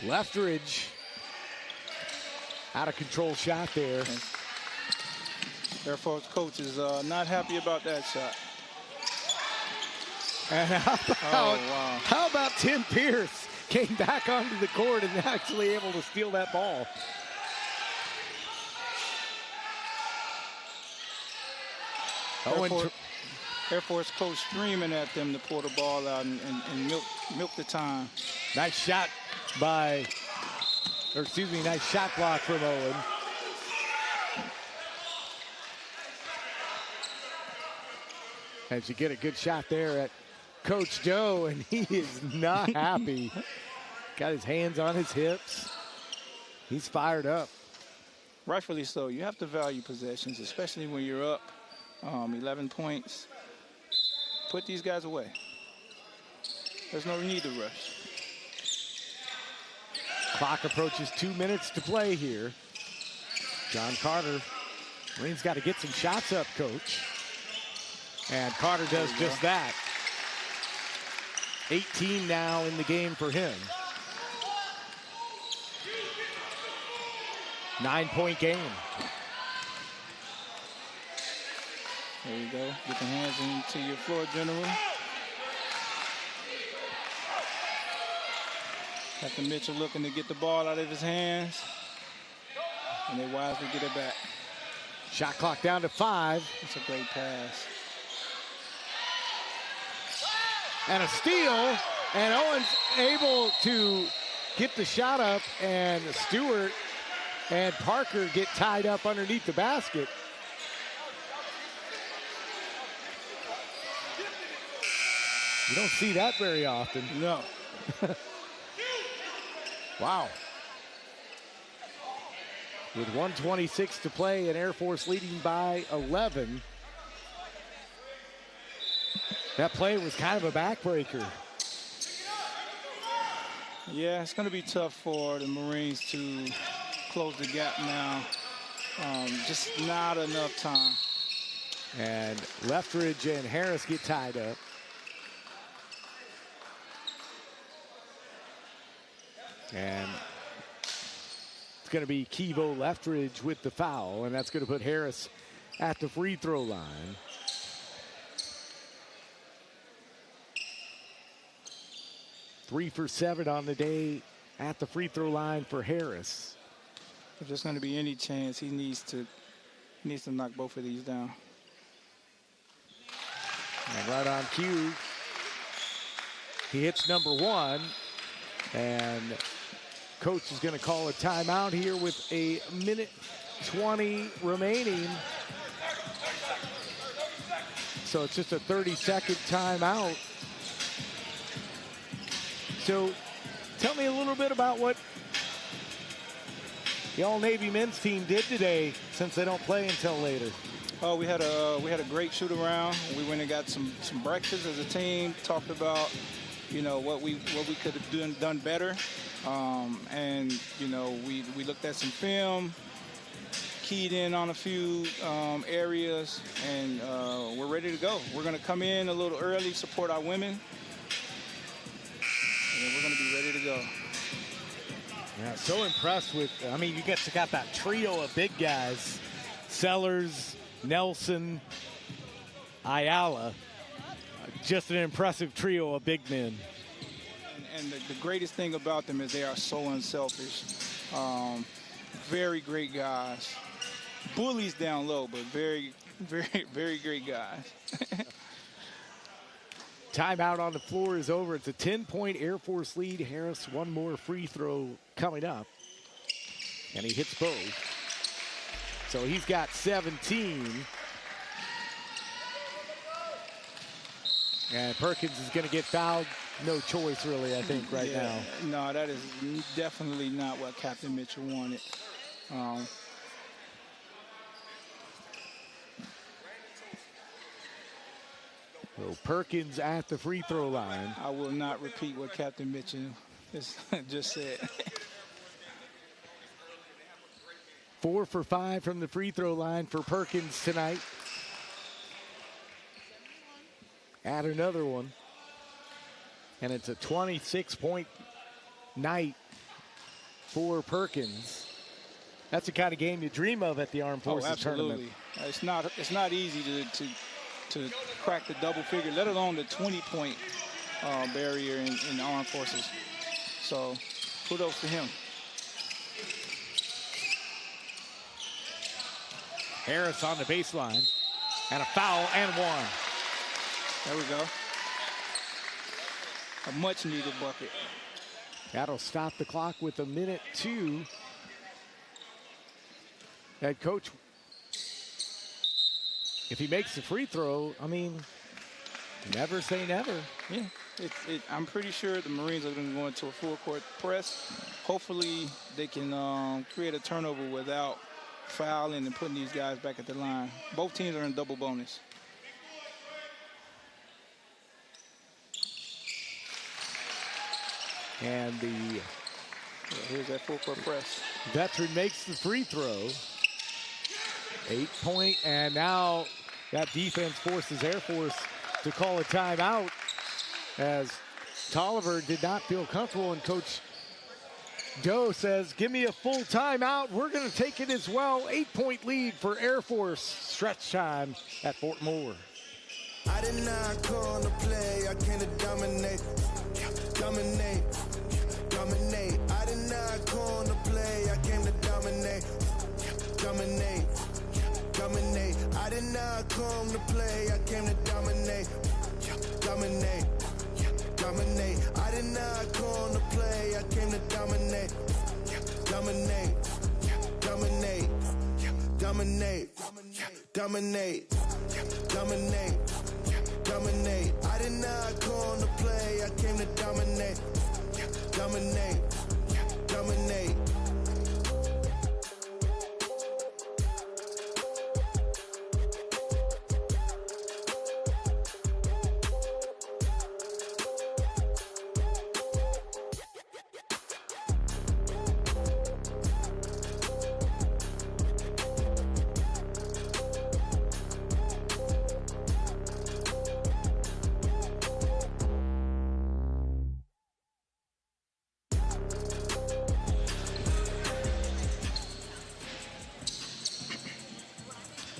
Leftridge. Out of control shot there. Air Force coach is not happy about that shot. And how about Tim Pierce? Came back onto the court and actually able to steal that ball. Air Force coach screaming at them to pull the ball out and milk the time. Nice shot nice shot block from Owen. And you get a good shot there at Coach Joe, and he is not happy. Got his hands on his hips. He's fired up. Rightfully so. You have to value possessions, especially when you're up 11 points. Put these guys away. There's no need to rush. Clock approaches 2 minutes to play here. John Carter. Marines got to get some shots up, Coach. And Carter does just that. 18 now in the game for him. 9-point game. There you go. Get the hands into your floor general. Captain Mitchell looking to get the ball out of his hands. And they wisely get it back. Shot clock down to 5. That's a great pass. And a steal. And Owens able to get the shot up. And Stewart and Parker get tied up underneath the basket. You don't see that very often. No. Wow. With 1:26 to play and Air Force leading by 11. That play was kind of a backbreaker. Yeah, it's going to be tough for the Marines to close the gap now. Just not enough time. And Leftridge and Harris get tied up. And it's going to be Kevo Leftridge with the foul, and that's going to put Harris at the free throw line. Three for 7 on the day at the free throw line for Harris. If there's going to be any chance, he needs to knock both of these down. And right on cue, he hits number 1, and coach is going to call a timeout here with 1:20 remaining. So it's just a 30-second timeout. So tell me a little bit about what the All-Navy men's team did today, since they don't play until later. Oh, we had a great shoot around. We went and got some breakfast as a team. Talked about, what we could have done better, and we looked at some film, keyed in on a few areas, and we're ready to go. We're going to come in a little early, support our women, and then we're going to be ready to go. Yeah, so impressed with, you got that trio of big guys, Sellers, Nelson, Ayala. Just an impressive trio of big men. And the greatest thing about them is they are so unselfish. Very great guys. Bullies down low, but very, very, very great guys. Timeout on the floor is over. It's a 10-point Air Force lead. Harris, one more free throw coming up. And he hits both. So he's got 17. And Perkins is going to get fouled. No choice, really, I think, right now. No, that is definitely not what Captain Mitchell wanted. So Perkins at the free throw line. I will not repeat what Captain Mitchell just said. 4 for 5 from the free throw line for Perkins tonight. Add another one. And it's a 26-point night for Perkins. That's the kind of game you dream of at the Armed Forces tournament. It's not easy to crack the double figure, let alone the 20-point barrier in Armed Forces. So kudos to him. Harris on the baseline, and a foul and one. There we go. A much-needed bucket. That'll stop the clock with 1:02. Head coach, if he makes the free throw, I mean, never say never. Yeah, I'm pretty sure the Marines are going to go into a full-court press. Hopefully, they can create a turnover without fouling and putting these guys back at the line. Both teams are in double bonus. And here's that full-court press. Veteran makes the free throw. 8-point, and now that defense forces Air Force to call a timeout as Tolliver did not feel comfortable, and Coach Doe says, give me a full timeout. We're going to take it as well. 8-point lead for Air Force. Stretch time at Fort Moore. I did not come to play, I came to dominate. Dominate. Dominate. I did not come to play, I came to dominate. Dominate. Dominate. I did not come to play, I came to dominate. Dominate. Dominate. I did not come to play, I came to dominate. Dominate. Dominate. Dominate. Dominate. Dominate. Dominate. I did not come to play, I came to dominate. Dominate. Dominate.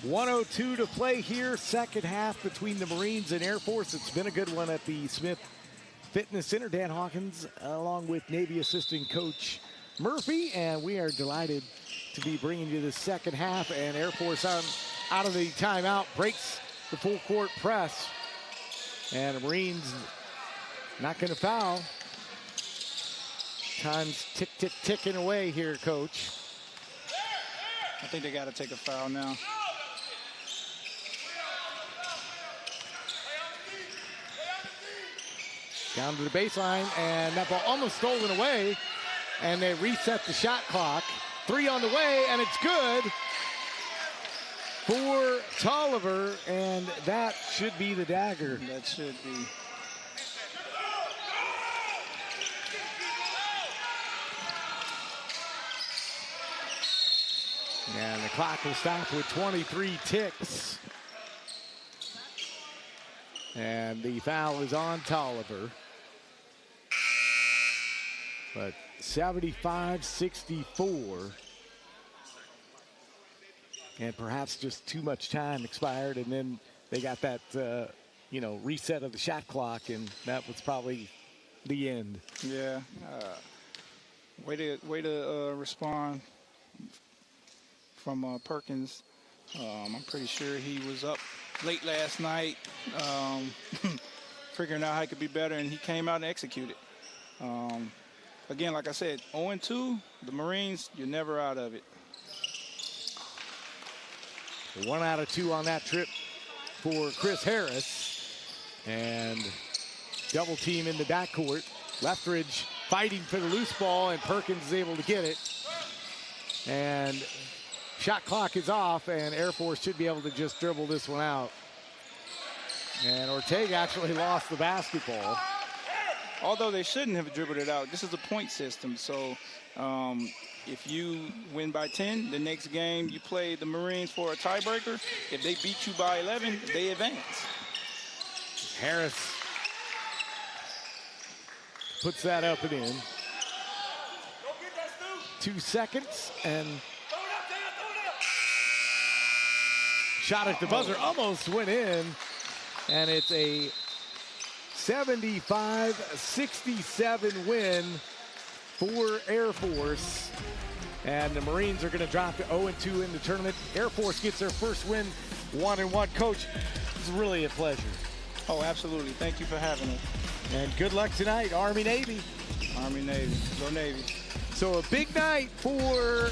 .102 to play here, second half between the Marines and Air Force. It's been a good one at the Smith Fitness Center. Dan Hawkins along with Navy assistant coach Murphy, and we are delighted to be bringing you the second half, and Air Force out of the timeout breaks the full court press, and the Marines not going to foul. Time's ticking away here, Coach. I think they got to take a foul now. Down to the baseline, and that ball almost stolen away, and they reset the shot clock. 3 on the way, and it's good for Tolliver, and that should be the dagger. That should be. And the clock will stop with 23 ticks. And the foul is on Tolliver. But 75-64. And perhaps just too much time expired, and then they got that, reset of the shot clock, and that was probably the end. Yeah. Way to respond from Perkins. I'm pretty sure he was up late last night, figuring out how he could be better, and he came out and executed. Again, like I said, 0-2, the Marines, you're never out of it. 1 out of 2 on that trip for Chris Harris. And double team in the backcourt. Leftridge fighting for the loose ball, and Perkins is able to get it. And shot clock is off, and Air Force should be able to just dribble this one out. And Ortega actually lost the basketball. Although they shouldn't have dribbled it out. This is a point system, so if you win by 10, the next game you play the Marines for a tiebreaker. If they beat you by 11, they advance. Harris puts that up and in. 2 seconds, and shot at the buzzer almost went in, and it's a 75-67 win for Air Force. And the Marines are going to drop to 0-2 in the tournament. Air Force gets their first win, 1-1. Coach, it's really a pleasure. Oh, absolutely. Thank you for having us. And good luck tonight, Army-Navy. Army-Navy. Go Navy. So a big night for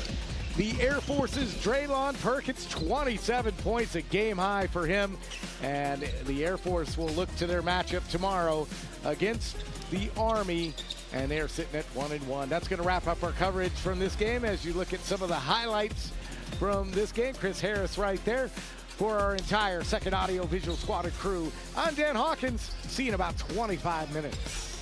the Air Force's Draylon Perkins, 27 points, a game high for him. And the Air Force will look to their matchup tomorrow against the Army, and they're sitting at 1-1. That's going to wrap up our coverage from this game as you look at some of the highlights from this game. Chris Harris right there for our entire second audio visual squad and crew. I'm Dan Hawkins. See you in about 25 minutes.